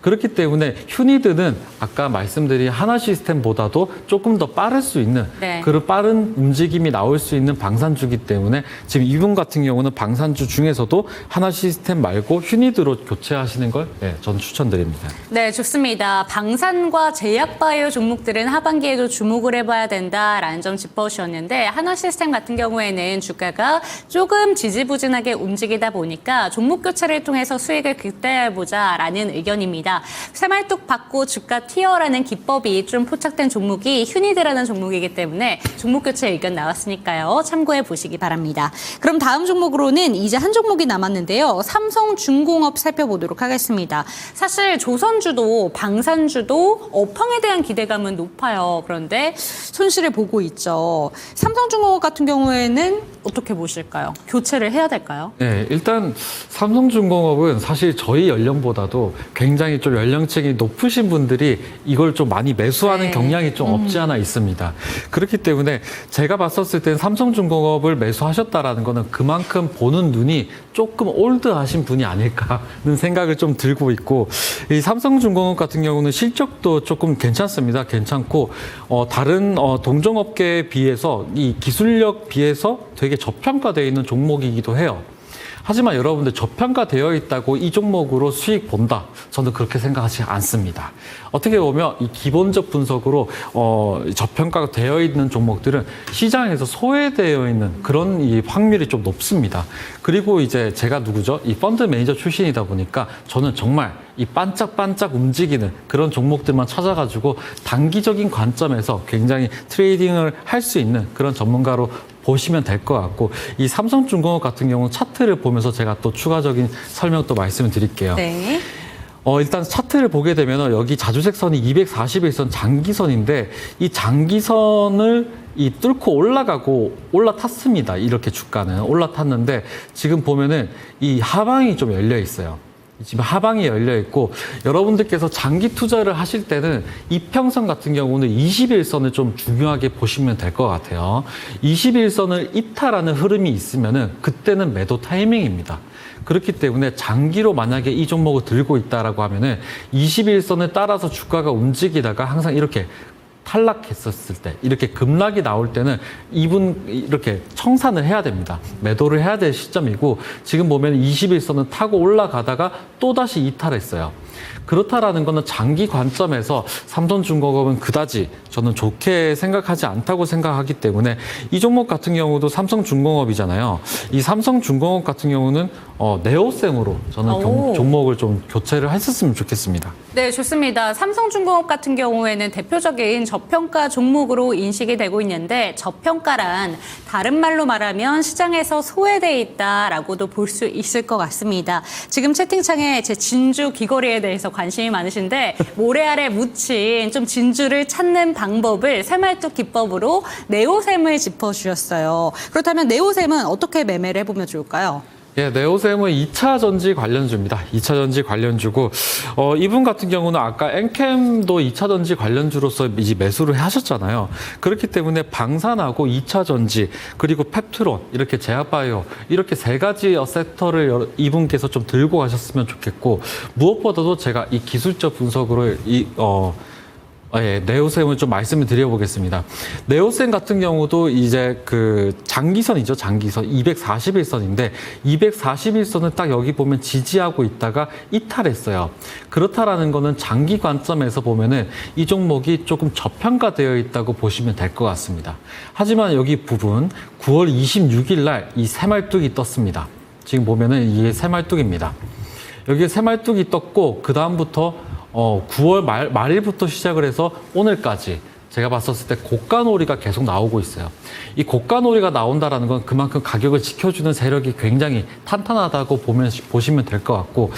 그렇기 때문에 휴니드는 아까 말씀드린 하나 시스템보다도 조금 더 빠를 수 있는 그런 빠른 움직임이 나올 수 있는 방산주기 때문에 지금 이분 같은 경우는 방산주 중에서도 하나 시스템 말고 휴니드로 교체하시는 걸 저는 추천드립니다. 네, 좋습니다. 방산과 제약바이오 종목들은 하반기에도 주목을 해봐야 된다라는 점 짚어주셨는데 하나 시스템 같은 경우에는 주가가 조금 지지부진하게 움직이다 보니까 종목 교체를 통해서 수익을 극대화해보자라는 의견입니다. 새말뚝 받고 주가 튀어라는 기법이 좀 포착된 종목이 휴니드라는 종목이기 때문에 종목 교체 의견 나왔으니까요. 참고해 보시기 바랍니다. 그럼 다음 종목으로는 이제 한 종목이 남았는데요. 삼성중공업 살펴보도록 하겠습니다. 사실 조선주도 방산주도 업황에 대한 기대감은 높아요. 그런데 손실을 보고 있죠. 삼성중공업 같은 경우에는 어떻게 보실까요? 교체를 해야 될까요? 네, 일단 삼성중공업은 사실 저희 연령보다도 굉장히 좀 연령층이 높으신 분들이 이걸 좀 많이 매수하는 경향이 좀 없지 않아 있습니다. 그렇기 때문에 제가 봤었을 때는 삼성중공업을 매수하셨다라는 거는 그만큼 보는 눈이 조금 올드하신 분이 아닐까는 생각을 좀 들고 있고 이 삼성중공업 같은 경우는 실적도 조금 괜찮습니다. 괜찮고 다른 동종업계에 비해서 이 기술력 비해서 되게 저평가되어 있는 종목이기도 해요. 하지만 여러분들 저평가되어 있다고 이 종목으로 수익 본다? 저는 그렇게 생각하지 않습니다. 어떻게 보면 이 기본적 분석으로 저평가가 되어 있는 종목들은 시장에서 소외되어 있는 그런 이 확률이 좀 높습니다. 그리고 이제 제가 누구죠? 이 펀드 매니저 출신이다 보니까 저는 정말 이 반짝반짝 움직이는 그런 종목들만 찾아가지고 단기적인 관점에서 굉장히 트레이딩을 할 수 있는 그런 전문가로 보시면 될 것 같고 이 삼성중공업 같은 경우는 차트를 보면서 제가 또 추가적인 설명 또 말씀을 드릴게요. 네. 일단 차트를 보게 되면 여기 자주색선이 241선 장기선인데 이 장기선을 뚫고 올라탔습니다. 이렇게 주가는 올라탔는데 지금 보면은 이 하방이 좀 열려 있어요. 지금 하방이 열려 있고 여러분들께서 장기 투자를 하실 때는 이평선 같은 경우는 21선을 좀 중요하게 보시면 될 것 같아요. 21선을 이탈하는 흐름이 있으면은 그때는 매도 타이밍입니다. 그렇기 때문에 장기로 만약에 이 종목을 들고 있다라고 하면은 21선을 따라서 주가가 움직이다가 항상 이렇게 탈락했었을 때 이렇게 급락이 나올 때는 이렇게 청산을 해야 됩니다. 매도를 해야 될 시점이고 지금 보면 21선은 타고 올라가다가 또다시 이탈했어요. 그렇다라는 거는 장기 관점에서 삼성중공업은 그다지 저는 좋게 생각하지 않다고 생각하기 때문에 이 종목 같은 경우도 삼성중공업이잖아요. 이 삼성중공업 같은 경우는 네오셈으로 저는 종목을 좀 교체를 했었으면 좋겠습니다. 네, 좋습니다. 삼성중공업 같은 경우에는 대표적인 저평가 종목으로 인식이 되고 있는데 저평가란 다른 말로 말하면 시장에서 소외돼 있다라고도 볼 수 있을 것 같습니다. 지금 채팅창에 제 진주 귀걸이에 대해서 관심이 많으신데 모래알에 묻힌 좀 진주를 찾는 방법을 새말뚝 기법으로 네오셈을 짚어주셨어요. 그렇다면 네오셈은 어떻게 매매를 해보면 좋을까요? 예, 네오셈은 2차 전지 관련주입니다. 2차 전지 관련주고, 이분 같은 경우는 아까 엔캠도 2차 전지 관련주로서 이제 매수를 하셨잖아요. 그렇기 때문에 방산하고 2차 전지, 그리고 펩트론, 이렇게 제약바이오, 이렇게 세 가지 섹터를 이분께서 좀 들고 가셨으면 좋겠고, 무엇보다도 제가 이 기술적 분석으로 네오셈을 좀 말씀을 드려보겠습니다. 네오셈 같은 경우도 이제 그 장기선이죠, 장기선. 241선인데, 241선은 딱 여기 보면 지지하고 있다가 이탈했어요. 그렇다라는 거는 장기 관점에서 보면은 이 종목이 조금 저평가되어 있다고 보시면 될 것 같습니다. 하지만 여기 부분, 9월 26일 날 이 새말뚝이 떴습니다. 지금 보면은 이게 새말뚝입니다. 여기에 새말뚝이 떴고, 그다음부터 9월 말일부터 시작을 해서 오늘까지 제가 봤었을 때 고가놀이가 계속 나오고 있어요. 이 고가놀이가 나온다라는 건 그만큼 가격을 지켜주는 세력이 굉장히 탄탄하다고 보시면 될 것 같고,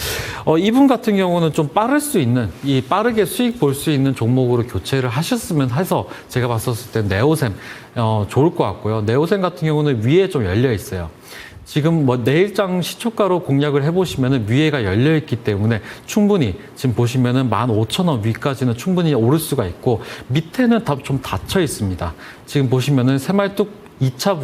이분 같은 경우는 좀 빠르게 수익 볼 수 있는 종목으로 교체를 하셨으면 해서 제가 봤었을 때 네오셈 좋을 것 같고요. 네오셈 같은 경우는 위에 좀 열려 있어요. 지금 뭐 내일장 시초가로 공략을 해보시면은 위에가 열려있기 때문에 충분히 지금 보시면은 15,000원 위까지는 충분히 오를 수가 있고, 밑에는 좀 닫혀 있습니다. 지금 보시면은 새말뚝 2차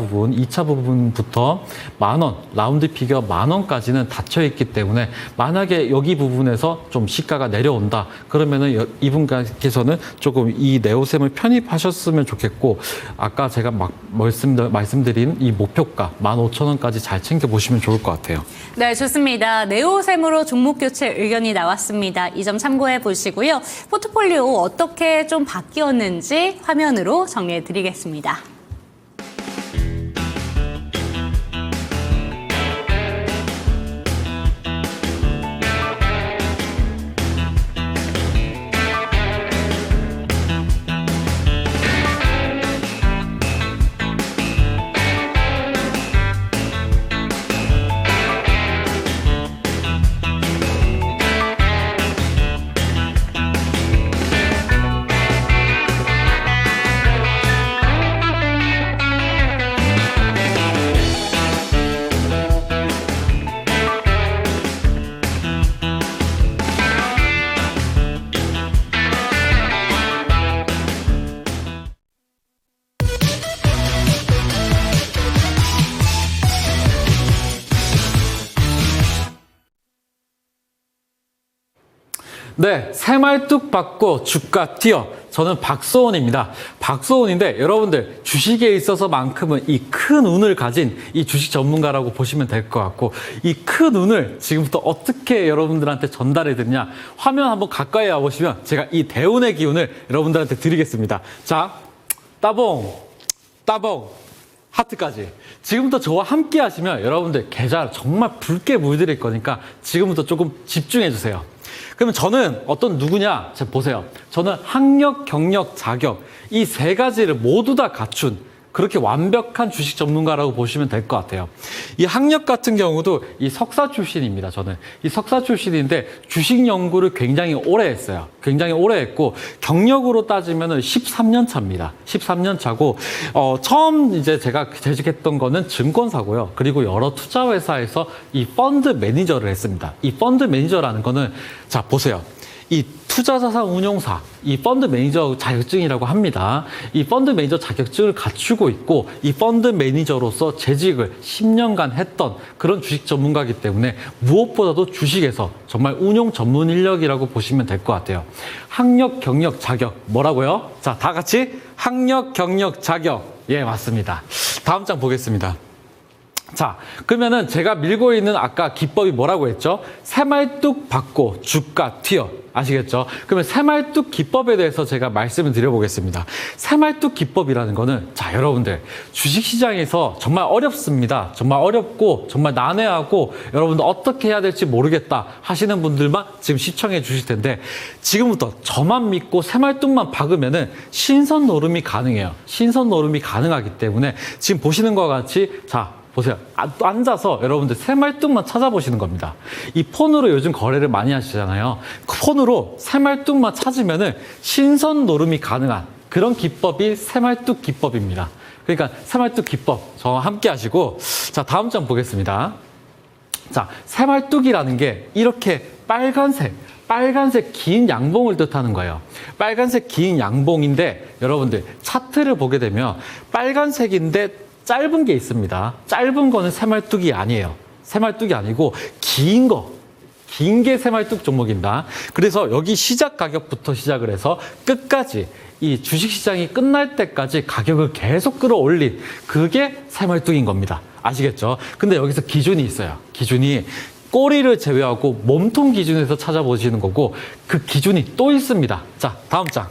부분부터 10,000원, 라운드 피겨 10,000원까지는 닫혀있기 때문에 만약에 여기 부분에서 좀 시가가 내려온다, 그러면은 이분께서는 조금 이 네오셈을 편입하셨으면 좋겠고, 아까 제가 말씀드린 이 목표가 15,000원까지 잘 챙겨보시면 좋을 것 같아요. 네, 좋습니다. 네오셈으로 종목 교체 의견이 나왔습니다. 이 점 참고해 보시고요. 포트폴리오 어떻게 좀 바뀌었는지 화면으로 정리해 드리겠습니다. 네, 새말뚝 받고 주가 튀어. 저는 박소원입니다. 박소원인데 여러분들 주식에 있어서만큼은 이 큰 운을 가진 이 주식 전문가라고 보시면 될 것 같고, 이 큰 운을 지금부터 어떻게 여러분들한테 전달해 드리냐, 화면 한번 가까이 와보시면 제가 이 대운의 기운을 여러분들한테 드리겠습니다. 자, 따봉, 따봉, 하트까지. 지금부터 저와 함께 하시면 여러분들 계좌 정말 붉게 물들일 거니까 지금부터 조금 집중해 주세요. 그러면 저는 누구냐? 자, 보세요. 저는 학력, 경력, 자격 이 세 가지를 모두 다 갖춘 그렇게 완벽한 주식 전문가라고 보시면 될 것 같아요. 이 학력 같은 경우도 이 석사 출신입니다. 저는 이 석사 출신인데 주식 연구를 굉장히 오래 했어요. 굉장히 오래 했고, 경력으로 따지면은 13년 차입니다. 13년 차고, 처음 이제 제가 재직했던 거는 증권사고요. 그리고 여러 투자회사에서 이 펀드 매니저를 했습니다. 이 펀드 매니저라는 거는, 자, 보세요. 이 투자자산 운용사, 이 펀드 매니저 자격증이라고 합니다. 이 펀드 매니저 자격증을 갖추고 있고, 이 펀드 매니저로서 재직을 10년간 했던 그런 주식 전문가이기 때문에 무엇보다도 주식에서 정말 운용 전문 인력이라고 보시면 될 것 같아요. 학력, 경력, 자격 뭐라고요? 자, 다 같이 학력, 경력, 자격. 예, 맞습니다. 다음 장 보겠습니다. 자, 그러면은 제가 밀고 있는 아까 기법이 뭐라고 했죠? 새말뚝 받고 주가 튀어. 아시겠죠? 그러면 새말뚝 기법에 대해서 제가 말씀을 드려보겠습니다. 새말뚝 기법이라는 거는, 자, 여러분들 주식시장에서 정말 어렵습니다. 정말 어렵고 정말 난해하고 여러분들 어떻게 해야 될지 모르겠다 하시는 분들만 지금 시청해 주실 텐데, 지금부터 저만 믿고 새말뚝만 박으면은 신선 노름이 가능해요. 신선 노름이 가능하기 때문에 지금 보시는 것과 같이, 자, 보세요. 앉아서 여러분들 새말뚝만 찾아보시는 겁니다. 이 폰으로 요즘 거래를 많이 하시잖아요. 폰으로 새말뚝만 찾으면은 신선 노름이 가능한 그런 기법이 새말뚝 기법입니다. 그러니까 새말뚝 기법 저와 함께 하시고, 자, 다음 장 보겠습니다. 자, 새말뚝이라는 게 이렇게 빨간색 긴 양봉을 뜻하는 거예요. 빨간색 긴 양봉인데 여러분들 차트를 보게 되면 빨간색인데 짧은 게 있습니다. 짧은 거는 새말뚝이 아니에요. 새말뚝이 아니고 긴 게 새말뚝 종목입니다. 그래서 여기 시작 가격부터 시작을 해서 끝까지 이 주식시장이 끝날 때까지 가격을 계속 끌어올린 그게 새말뚝인 겁니다. 아시겠죠? 근데 여기서 기준이 있어요. 기준이 꼬리를 제외하고 몸통 기준에서 찾아보시는 거고 그 기준이 또 있습니다. 자, 다음 장.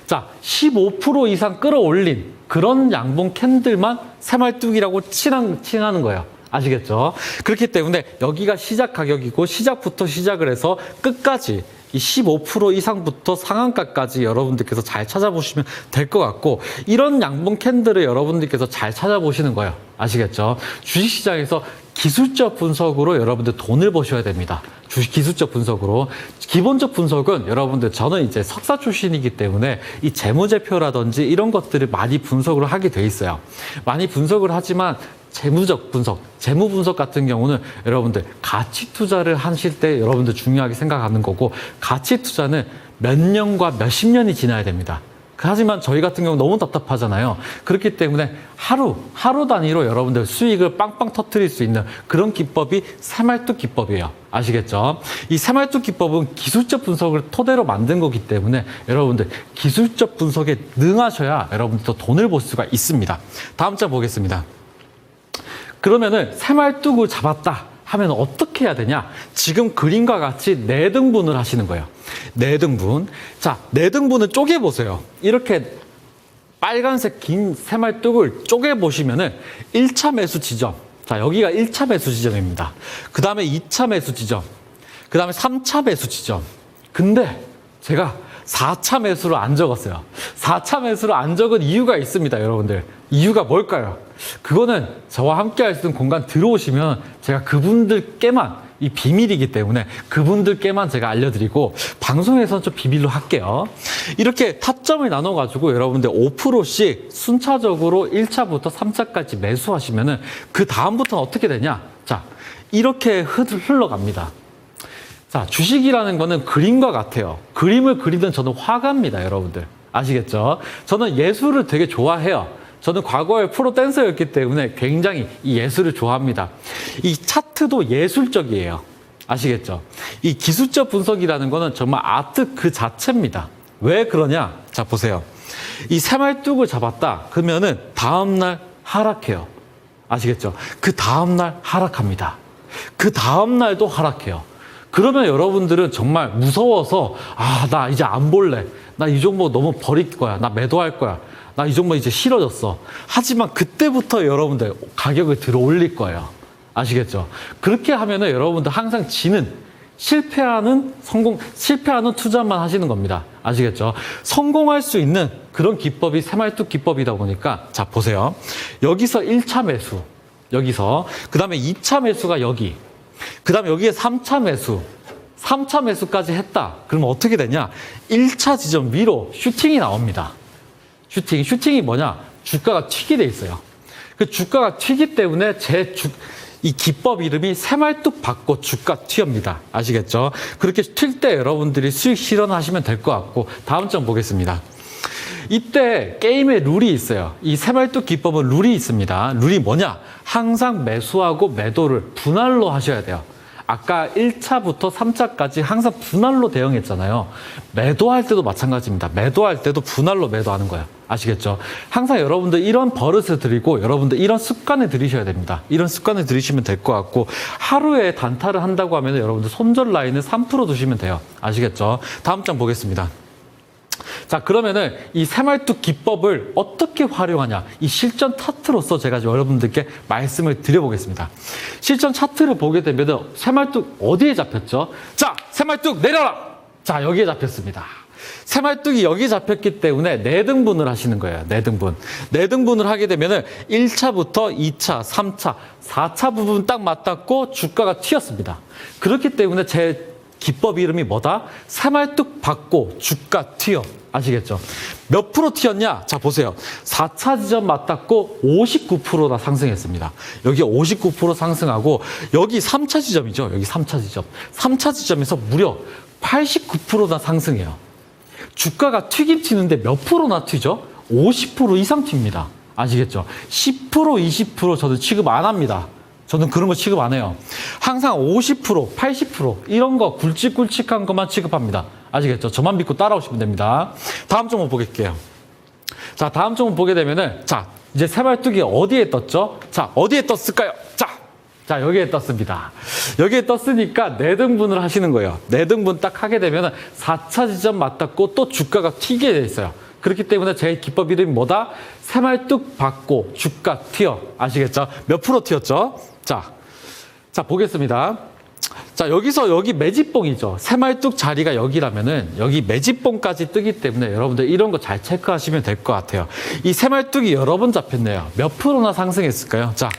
자, 15% 이상 끌어올린 그런 양봉 캔들만 새말뚝이라고 칭하는 거예요. 아시겠죠? 그렇기 때문에 여기가 시작 가격이고 시작부터 시작을 해서 끝까지 이 15% 이상부터 상한가까지 여러분들께서 잘 찾아보시면 될 것 같고 이런 양봉 캔들을 여러분들께서 잘 찾아보시는 거예요. 아시겠죠? 주식시장에서 기술적 분석으로 여러분들 돈을 버셔야 됩니다. 주식 기술적 분석으로. 기본적 분석은 여러분들 저는 이제 석사 출신이기 때문에 이 재무제표라든지 이런 것들을 많이 분석을 하게 돼 있어요. 많이 분석을 하지만 재무적 분석, 재무 분석 같은 경우는 여러분들 가치 투자를 하실 때 여러분들 중요하게 생각하는 거고 가치 투자는 몇 년과 몇십 년이 지나야 됩니다. 하지만 저희 같은 경우 너무 답답하잖아요. 그렇기 때문에 하루 단위로 여러분들 수익을 빵빵 터뜨릴 수 있는 그런 기법이 새말뚝 기법이에요. 아시겠죠? 이 새말뚝 기법은 기술적 분석을 토대로 만든 거기 때문에 여러분들 기술적 분석에 능하셔야 여러분들 더 돈을 벌 수가 있습니다. 다음 장 보겠습니다. 그러면은 새말뚝을 잡았다 하면 어떻게 해야 되냐? 지금 그림과 같이 4등분을 하시는 거예요. 4등분. 자, 4등분을 쪼개보세요. 이렇게 빨간색 긴 새말뚝을 쪼개보시면은 1차 매수 지점. 자, 여기가 1차 매수 지점입니다. 그 다음에 2차 매수 지점. 그 다음에 3차 매수 지점. 근데 제가 4차 매수를 안 적었어요. 4차 매수를 안 적은 이유가 있습니다, 여러분들. 이유가 뭘까요? 그거는 저와 함께 할 수 있는 공간 들어오시면 제가 그분들께만 이 비밀이기 때문에 그분들께만 제가 알려드리고 방송에서는 좀 비밀로 할게요. 이렇게 타점을 나눠가지고 여러분들 5%씩 순차적으로 1차부터 3차까지 매수하시면은 그 다음부터는 어떻게 되냐? 자, 이렇게 흘러갑니다. 자, 주식이라는 거는 그림과 같아요. 그림을 그리던 저는 화가입니다, 여러분들. 아시겠죠? 저는 예술을 되게 좋아해요. 저는 과거에 프로 댄서였기 때문에 굉장히 이 예술을 좋아합니다. 이 차트도 예술적이에요. 아시겠죠? 이 기술적 분석이라는 거는 정말 아트 그 자체입니다. 왜 그러냐? 자, 보세요. 이 새말뚝을 잡았다. 그러면은 다음날 하락해요. 아시겠죠? 그 다음날 하락합니다. 그 다음날도 하락해요. 그러면 여러분들은 정말 무서워서 나 이제 안 볼래. 나 이 종목 너무 버릴 거야. 나 매도할 거야. 나 이 종목 이제 싫어졌어. 하지만 그때부터 여러분들 가격을 들어 올릴 거예요. 아시겠죠? 그렇게 하면은 여러분들 항상 실패하는 투자만 하시는 겁니다. 아시겠죠? 성공할 수 있는 그런 기법이 새말뚝 기법이다 보니까 자, 보세요. 여기서 1차 매수. 여기서. 그 다음에 2차 매수가 여기. 그 다음에 여기에 3차 매수. 3차 매수까지 했다. 그러면 어떻게 되냐? 1차 지점 위로 슈팅이 나옵니다. 슈팅이 뭐냐? 주가가 튀게 돼 있어요. 그 주가가 튀기 때문에 이 기법 이름이 새말뚝 받고 주가 튀어입니다. 아시겠죠? 그렇게 튈 때 여러분들이 수익 실현하시면 될 것 같고 다음 장 보겠습니다. 이때 게임에 룰이 있어요. 이 새말뚝 기법은 룰이 있습니다. 룰이 뭐냐? 항상 매수하고 매도를 분할로 하셔야 돼요. 아까 1차부터 3차까지 항상 분할로 대응했잖아요. 매도할 때도 마찬가지입니다. 매도할 때도 분할로 매도하는 거예요. 아시겠죠? 항상 여러분들 이런 버릇을 들이고 여러분들 이런 습관을 들이셔야 됩니다. 이런 습관을 들이시면 될 것 같고 하루에 단타를 한다고 하면 여러분들 손절 라인은 3% 두시면 돼요. 아시겠죠? 다음 장 보겠습니다. 자, 그러면은 이 새말뚝 기법을 어떻게 활용하냐? 이 실전 차트로서 제가 여러분들께 말씀을 드려보겠습니다. 실전 차트를 보게 되면 새말뚝 어디에 잡혔죠? 자, 새말뚝 내려라! 자, 여기에 잡혔습니다. 새말뚝이 여기 잡혔기 때문에 4등분을 하시는 거예요. 4등분. 4등분을 하게 되면은 1차부터 2차, 3차, 4차 부분 딱 맞닿고 주가가 튀었습니다. 그렇기 때문에 제 기법 이름이 뭐다? 새말뚝 받고 주가 튀어. 아시겠죠? 몇 프로 튀었냐? 자, 보세요. 4차 지점 맞닿고 59%나 상승했습니다. 여기 59% 상승하고 여기 3차 지점이죠. 여기 3차 지점. 3차 지점에서 무려 89%나 상승해요. 주가가 튀긴 튀는데 몇 프로나 튀죠? 50% 이상 튑니다. 아시겠죠? 10%, 20% 저는 취급 안 합니다. 저는 그런 거 취급 안 해요. 항상 50%, 80% 이런 거 굵직굵직한 것만 취급합니다. 아시겠죠? 저만 믿고 따라오시면 됩니다. 다음 종목 보겠게요. 자, 다음 종목 보게 되면은 자, 이제 새말뚝이 어디에 떴죠? 자, 어디에 떴을까요? 자, 여기에 떴습니다. 여기에 떴으니까 내등분을 하시는 거예요. 내등분 딱 하게 되면은 4차 지점 맞닿고 또 주가가 튀게 돼 있어요. 그렇기 때문에 제 기법 이름이 뭐다? 새말뚝 받고 주가 튀어. 아시겠죠? 몇 프로 튀었죠? 자, 보겠습니다. 자, 여기서 여기 매집봉이죠. 새말뚝 자리가 여기라면은 여기 매집봉까지 뜨기 때문에 여러분들 이런 거 잘 체크하시면 될 것 같아요. 이 새말뚝이 여러 번 잡혔네요. 몇 프로나 상승했을까요? 자,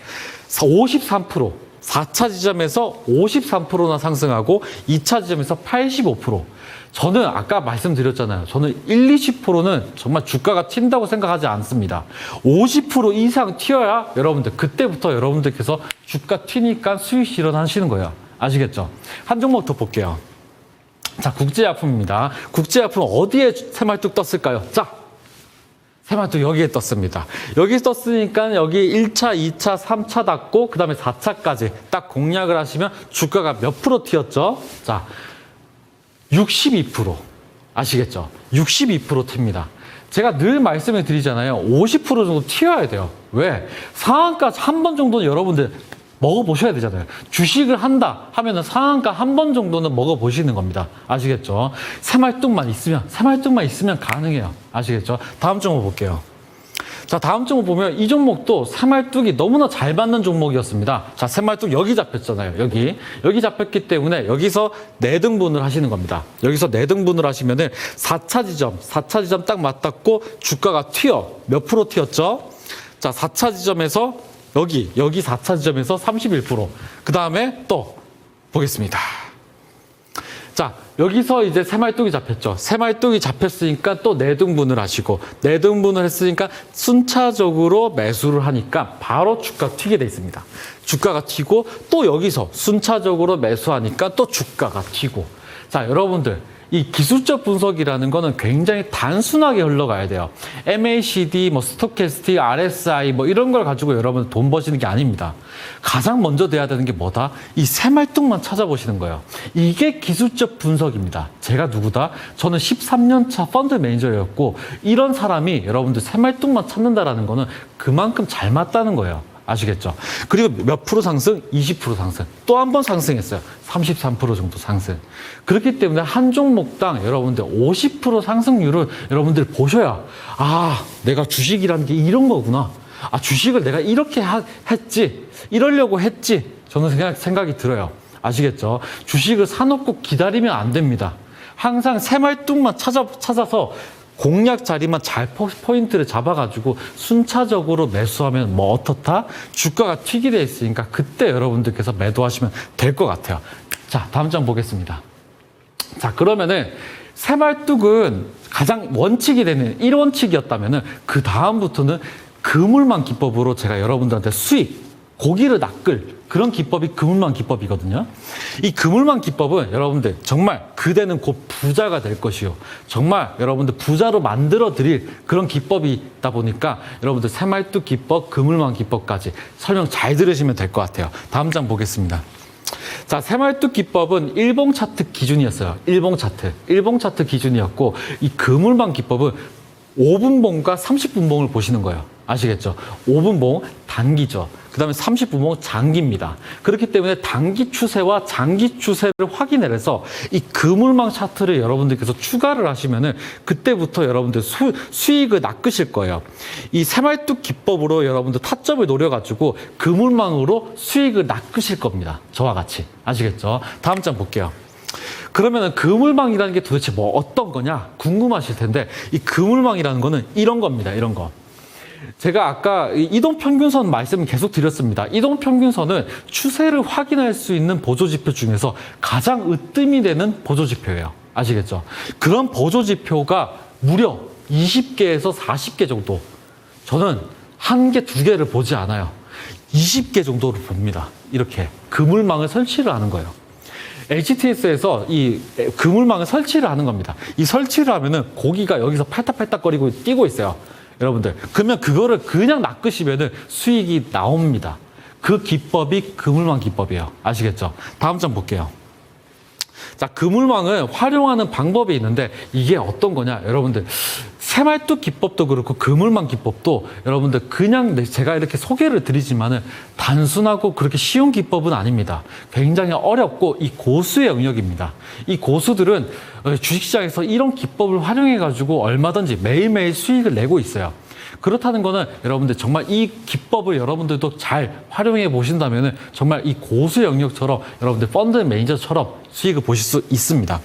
53%. 4차 지점에서 53%나 상승하고 2차 지점에서 85%. 저는 아까 말씀드렸잖아요. 저는 20%는 정말 주가가 튄다고 생각하지 않습니다. 50% 이상 튀어야 여러분들 그때부터 여러분들께서 주가 튀니까 수익 실현하시는 거예요. 아시겠죠? 한 종목 더 볼게요. 자, 국제약품입니다. 국제약품 어디에 새말뚝 떴을까요? 자, 새말뚝 여기에 떴습니다. 여기 떴으니까 여기 1차, 2차, 3차 닿고 그 다음에 4차까지 딱 공략을 하시면 주가가 몇 프로 튀었죠? 자, 62%. 아시겠죠? 62% 튑니다. 제가 늘 말씀을 드리잖아요. 50% 정도 튀어야 돼요. 왜? 상한가 한 번 정도는 여러분들 먹어보셔야 되잖아요. 주식을 한다 하면은 상한가 한 번 정도는 먹어보시는 겁니다. 아시겠죠? 새말뚝만 있으면 가능해요. 아시겠죠? 다음 종목 볼게요. 자, 다음 종목 보면 이 종목도 새말뚝이 너무나 잘 맞는 종목이었습니다. 자, 새말뚝 여기 잡혔잖아요. 여기 잡혔기 때문에 여기서 내등분을 하시는 겁니다. 여기서 내등분을 하시면은 4차 지점 딱 맞닿고 주가가 튀어. 몇 프로 튀었죠? 자, 4차 지점에서 여기 4차 지점에서 31%. 그 다음에 또 보겠습니다. 자, 여기서 이제 새말뚝이 잡혔죠. 새말뚝이 잡혔으니까 또 내등분을 하시고, 내등분을 했으니까 순차적으로 매수를 하니까 바로 주가 튀게 돼 있습니다. 주가가 튀고 또 여기서 순차적으로 매수하니까 또 주가가 튀고. 자, 여러분들 이 기술적 분석이라는 거는 굉장히 단순하게 흘러가야 돼요. MACD, 스토캐스틱, RSI 이런 걸 가지고 여러분 돈 버시는 게 아닙니다. 가장 먼저 돼야 되는 게 뭐다? 이 새말뚝만 찾아보시는 거예요. 이게 기술적 분석입니다. 제가 누구다? 저는 13년 차 펀드 매니저였고 이런 사람이 여러분들 새말뚝만 찾는다라는 거는 그만큼 잘 맞다는 거예요. 아시겠죠? 그리고 몇 프로 상승? 20% 상승. 또 한 번 상승했어요. 33% 정도 상승. 그렇기 때문에 한 종목당 여러분들 50% 상승률을 여러분들 보셔야 내가 주식이라는 게 이런 거구나. 주식을 내가 이렇게 했지. 이러려고 했지. 저는 생각이 들어요. 아시겠죠? 주식을 사놓고 기다리면 안 됩니다. 항상 새말뚝만 찾아서 공략 자리만 잘 포인트를 잡아가지고 순차적으로 매수하면 어떻다? 주가가 튀게 돼 있으니까 그때 여러분들께서 매도하시면 될 것 같아요. 자, 다음 장 보겠습니다. 자, 그러면은 새말뚝은 가장 원칙이 되는 1원칙이었다면은 그 다음부터는 그물망 기법으로 제가 여러분들한테 고기를 낚을 그런 기법이 그물망 기법이거든요. 이 그물망 기법은 여러분들 정말 그대는 곧 부자가 될 것이요. 정말 여러분들 부자로 만들어 드릴 그런 기법이다 보니까 여러분들 새말뚝 기법, 그물망 기법까지 설명 잘 들으시면 될 것 같아요. 다음 장 보겠습니다. 자, 새말뚝 기법은 일봉 차트 기준이었어요. 일봉 차트 기준이었고 이 그물망 기법은 5분봉과 30분봉을 보시는 거예요. 아시겠죠? 5분봉 단기죠. 그 다음에 30분봉 장기입니다. 그렇기 때문에 단기 추세와 장기 추세를 확인을 해서 이 그물망 차트를 여러분들께서 추가를 하시면은 그때부터 여러분들 수익을 낚으실 거예요. 이 새말뚝 기법으로 여러분들 타점을 노려가지고 그물망으로 수익을 낚으실 겁니다. 저와 같이. 아시겠죠? 다음 장 볼게요. 그러면은 그물망이라는 게 도대체 어떤 거냐 궁금하실 텐데 이 그물망이라는 거는 이런 겁니다. 이런 거. 제가 아까 이동평균선 말씀을 계속 드렸습니다. 이동평균선은 추세를 확인할 수 있는 보조지표 중에서 가장 으뜸이 되는 보조지표예요. 아시겠죠? 그런 보조지표가 무려 20개에서 40개 정도. 저는 1개, 2개를 보지 않아요. 20개 정도를 봅니다. 이렇게 그물망을 설치를 하는 거예요. HTS에서 이 그물망을 설치를 하는 겁니다. 이 설치를 하면은 고기가 여기서 팔딱팔딱거리고 뛰고 있어요. 여러분들. 그러면 그거를 그냥 낚으시면은 수익이 나옵니다. 그 기법이 그물망 기법이에요. 아시겠죠? 다음 장 볼게요. 자, 그물망을 활용하는 방법이 있는데 이게 어떤 거냐? 여러분들. 새말뚝 기법도 그렇고 그물망 기법도 여러분들 그냥 제가 이렇게 소개를 드리지만은 단순하고 그렇게 쉬운 기법은 아닙니다. 굉장히 어렵고 이 고수의 영역입니다. 이 고수들은 주식시장에서 이런 기법을 활용해 가지고 얼마든지 매일매일 수익을 내고 있어요. 그렇다는 거는 여러분들 정말 이 기법을 여러분들도 잘 활용해 보신다면은 정말 이 고수 영역처럼 여러분들 펀드 매니저처럼 수익을 보실 수 있습니다.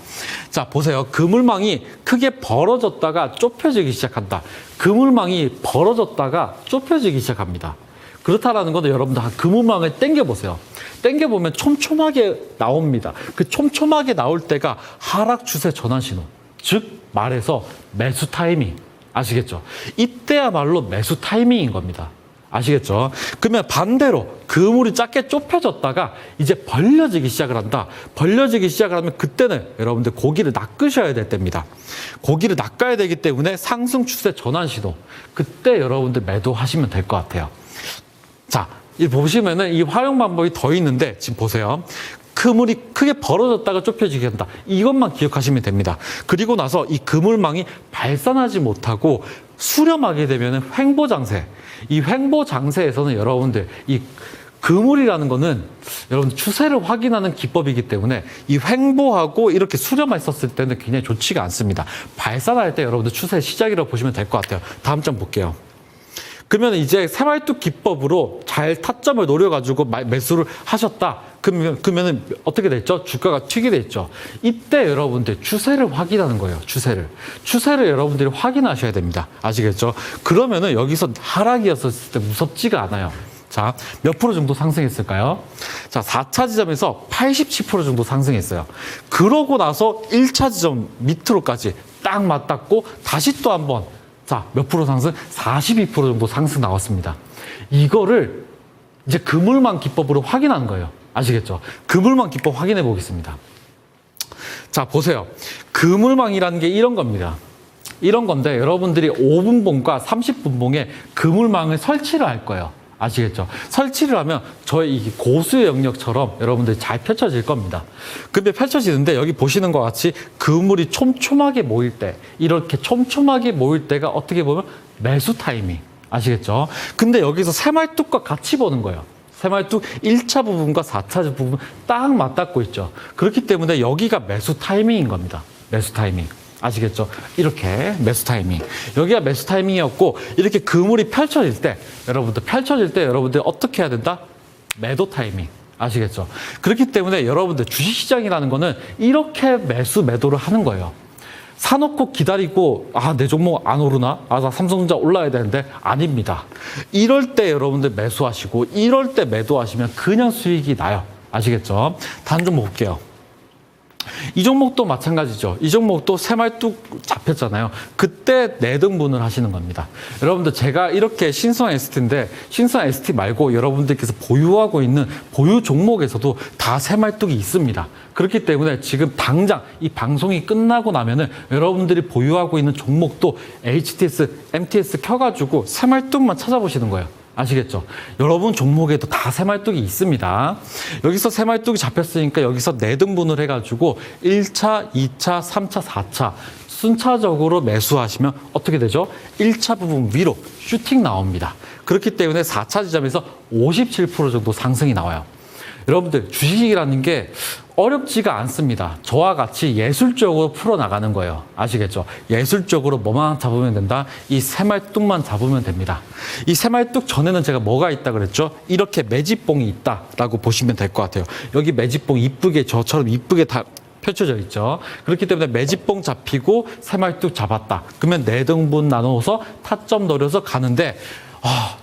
자, 보세요. 그물망이 크게 벌어졌다가 좁혀지기 시작한다. 그물망이 벌어졌다가 좁혀지기 시작합니다. 그렇다라는 것은 여러분들 그물망을 당겨보세요. 당겨보면 촘촘하게 나옵니다. 그 촘촘하게 나올 때가 하락 추세 전환 신호. 즉 말해서 매수 타이밍. 아시겠죠? 이때야말로 매수 타이밍인 겁니다. 아시겠죠? 그러면 반대로 그물이 작게 좁혀졌다가 이제 벌려지기 시작을 한다. 벌려지기 시작을 하면 그때는 여러분들 고기를 낚으셔야 될 때입니다. 고기를 낚아야 되기 때문에 상승 추세 전환 시도. 그때 여러분들 매도하시면 될 것 같아요. 자, 이 보시면은 이 활용 방법이 더 있는데 지금 보세요. 그물이 크게 벌어졌다가 좁혀지게 한다. 이것만 기억하시면 됩니다. 그리고 나서 이 그물망이 발산하지 못하고 수렴하게 되면 횡보장세. 이 횡보장세에서는 여러분들 이 그물이라는 거는 여러분 추세를 확인하는 기법이기 때문에 이 횡보하고 이렇게 수렴했었을 때는 굉장히 좋지가 않습니다. 발산할 때 여러분들 추세의 시작이라고 보시면 될 것 같아요. 다음 장 볼게요. 그러면 이제 새말뚝 기법으로 잘 타점을 노려가지고 매수를 하셨다. 그러면은 어떻게 됐죠? 주가가 튀게 됐죠. 이때 여러분들 추세를 확인하는 거예요. 추세를 여러분들이 확인하셔야 됩니다. 아시겠죠? 그러면은 여기서 하락이었을 때 무섭지가 않아요. 자, 몇 프로 정도 상승했을까요? 자, 4차 지점에서 87% 정도 상승했어요. 그러고 나서 1차 지점 밑으로까지 딱 맞닿고 다시 또 한번 자, 몇 프로 상승? 42% 정도 상승 나왔습니다. 이거를 이제 그물망 기법으로 확인하는 거예요. 아시겠죠? 그물망 기법 확인해 보겠습니다. 자, 보세요. 그물망이라는 게 이런 겁니다. 이런 건데 여러분들이 5분봉과 30분봉에 그물망을 설치를 할 거예요. 아시겠죠? 설치를 하면 저의 이 고수의 영역처럼 여러분들이 잘 펼쳐질 겁니다. 근데 펼쳐지는데 여기 보시는 것 같이 그물이 촘촘하게 모일 때, 이렇게 촘촘하게 모일 때가 어떻게 보면 매수 타이밍. 아시겠죠? 근데 여기서 새말뚝과 같이 보는 거예요. 새말뚝 1차 부분과 4차 부분 딱 맞닿고 있죠. 그렇기 때문에 여기가 매수 타이밍인 겁니다. 매수 타이밍. 아시겠죠? 이렇게 매수 타이밍. 여기가 매수 타이밍이었고 이렇게 그물이 펼쳐질 때 여러분들 어떻게 해야 된다? 매도 타이밍. 아시겠죠? 그렇기 때문에 여러분들 주식시장이라는 거는 이렇게 매도를 하는 거예요. 사놓고 기다리고 내 종목 안 오르나? 나 삼성전자 올라야 되는데 아닙니다. 이럴 때 여러분들 매수하시고 이럴 때 매도하시면 그냥 수익이 나요. 아시겠죠? 다음 좀 볼게요. 이 종목도 마찬가지죠. 이 종목도 새말뚝 잡혔잖아요. 그때 내등분을 하시는 겁니다. 여러분들 제가 이렇게 신성 ST인데 신성 ST 말고 여러분들께서 보유하고 있는 보유 종목에서도 다 새말뚝이 있습니다. 그렇기 때문에 지금 당장 이 방송이 끝나고 나면은 여러분들이 보유하고 있는 종목도 HTS, MTS 켜가지고 새말뚝만 찾아보시는 거예요. 아시겠죠? 여러분 종목에도 다 새말뚝이 있습니다. 여기서 새말뚝이 잡혔으니까 여기서 내등분을 해가지고 1차, 2차, 3차, 4차 순차적으로 매수하시면 어떻게 되죠? 1차 부분 위로 슈팅 나옵니다. 그렇기 때문에 4차 지점에서 57% 정도 상승이 나와요. 여러분들 주식이라는 게 어렵지가 않습니다. 저와 같이 예술적으로 풀어나가는 거예요. 아시겠죠? 예술적으로 뭐만 잡으면 된다? 이 새말뚝만 잡으면 됩니다. 이 새말뚝 전에는 제가 뭐가 있다 그랬죠? 이렇게 매집봉이 있다라고 보시면 될 것 같아요. 여기 매집봉 이쁘게 저처럼 이쁘게 다 펼쳐져 있죠. 그렇기 때문에 매집봉 잡히고 새말뚝 잡았다. 그러면 4등분 나눠서 타점 노려서 가는데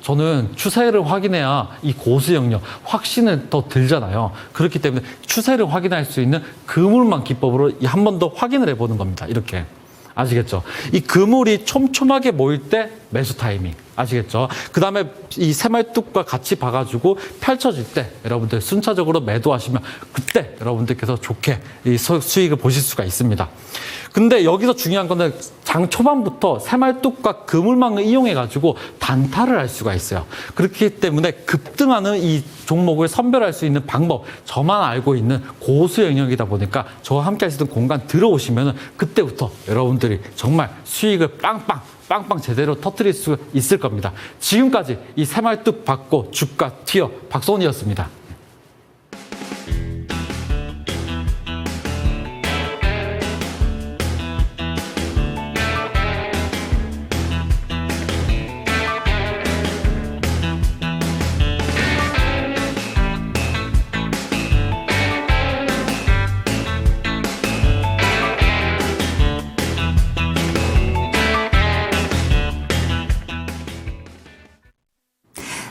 저는 추세를 확인해야 이 고수 영역 확신은 더 들잖아요. 그렇기 때문에 추세를 확인할 수 있는 그물망 기법으로 한 번 더 확인을 해보는 겁니다. 이렇게. 아시겠죠? 이 그물이 촘촘하게 모일 때 매수 타이밍. 아시겠죠? 그 다음에 이 새말뚝과 같이 봐가지고 펼쳐질 때 여러분들 순차적으로 매도하시면 그때 여러분들께서 좋게 이 수익을 보실 수가 있습니다. 근데 여기서 중요한 거는 장 초반부터 새말뚝과 그물망을 이용해가지고 단타를 할 수가 있어요. 그렇기 때문에 급등하는 이 종목을 선별할 수 있는 방법, 저만 알고 있는 고수 영역이다 보니까 저와 함께 하시던 공간 들어오시면 그때부터 여러분들이 정말 수익을 빵빵 제대로 터뜨릴 수 있을 겁니다. 지금까지 이 새말뚝 받고 주가 튀어 박선이었습니다.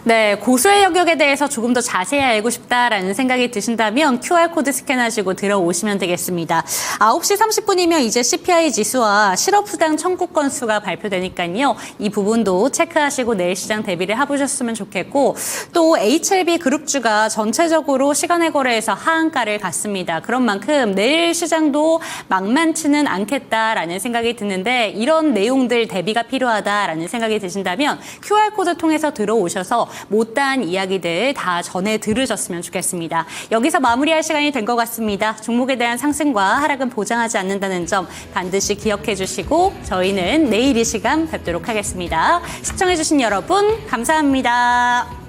네, 고수의 영역에 대해서 조금 더 자세히 알고 싶다라는 생각이 드신다면 QR코드 스캔하시고 들어오시면 되겠습니다. 9시 30분이면 이제 CPI 지수와 실업수당 청구 건수가 발표되니까요. 이 부분도 체크하시고 내일 시장 대비를 해보셨으면 좋겠고 또 HLB 그룹주가 전체적으로 시간의 거래에서 하한가를 갔습니다. 그런 만큼 내일 시장도 만만치는 않겠다라는 생각이 드는데 이런 내용들 대비가 필요하다라는 생각이 드신다면 QR코드 통해서 들어오셔서 못다한 이야기들 다 전해 들으셨으면 좋겠습니다. 여기서 마무리할 시간이 된 것 같습니다. 종목에 대한 상승과 하락은 보장하지 않는다는 점 반드시 기억해 주시고 저희는 내일 이 시간 뵙도록 하겠습니다. 시청해 주신 여러분 감사합니다.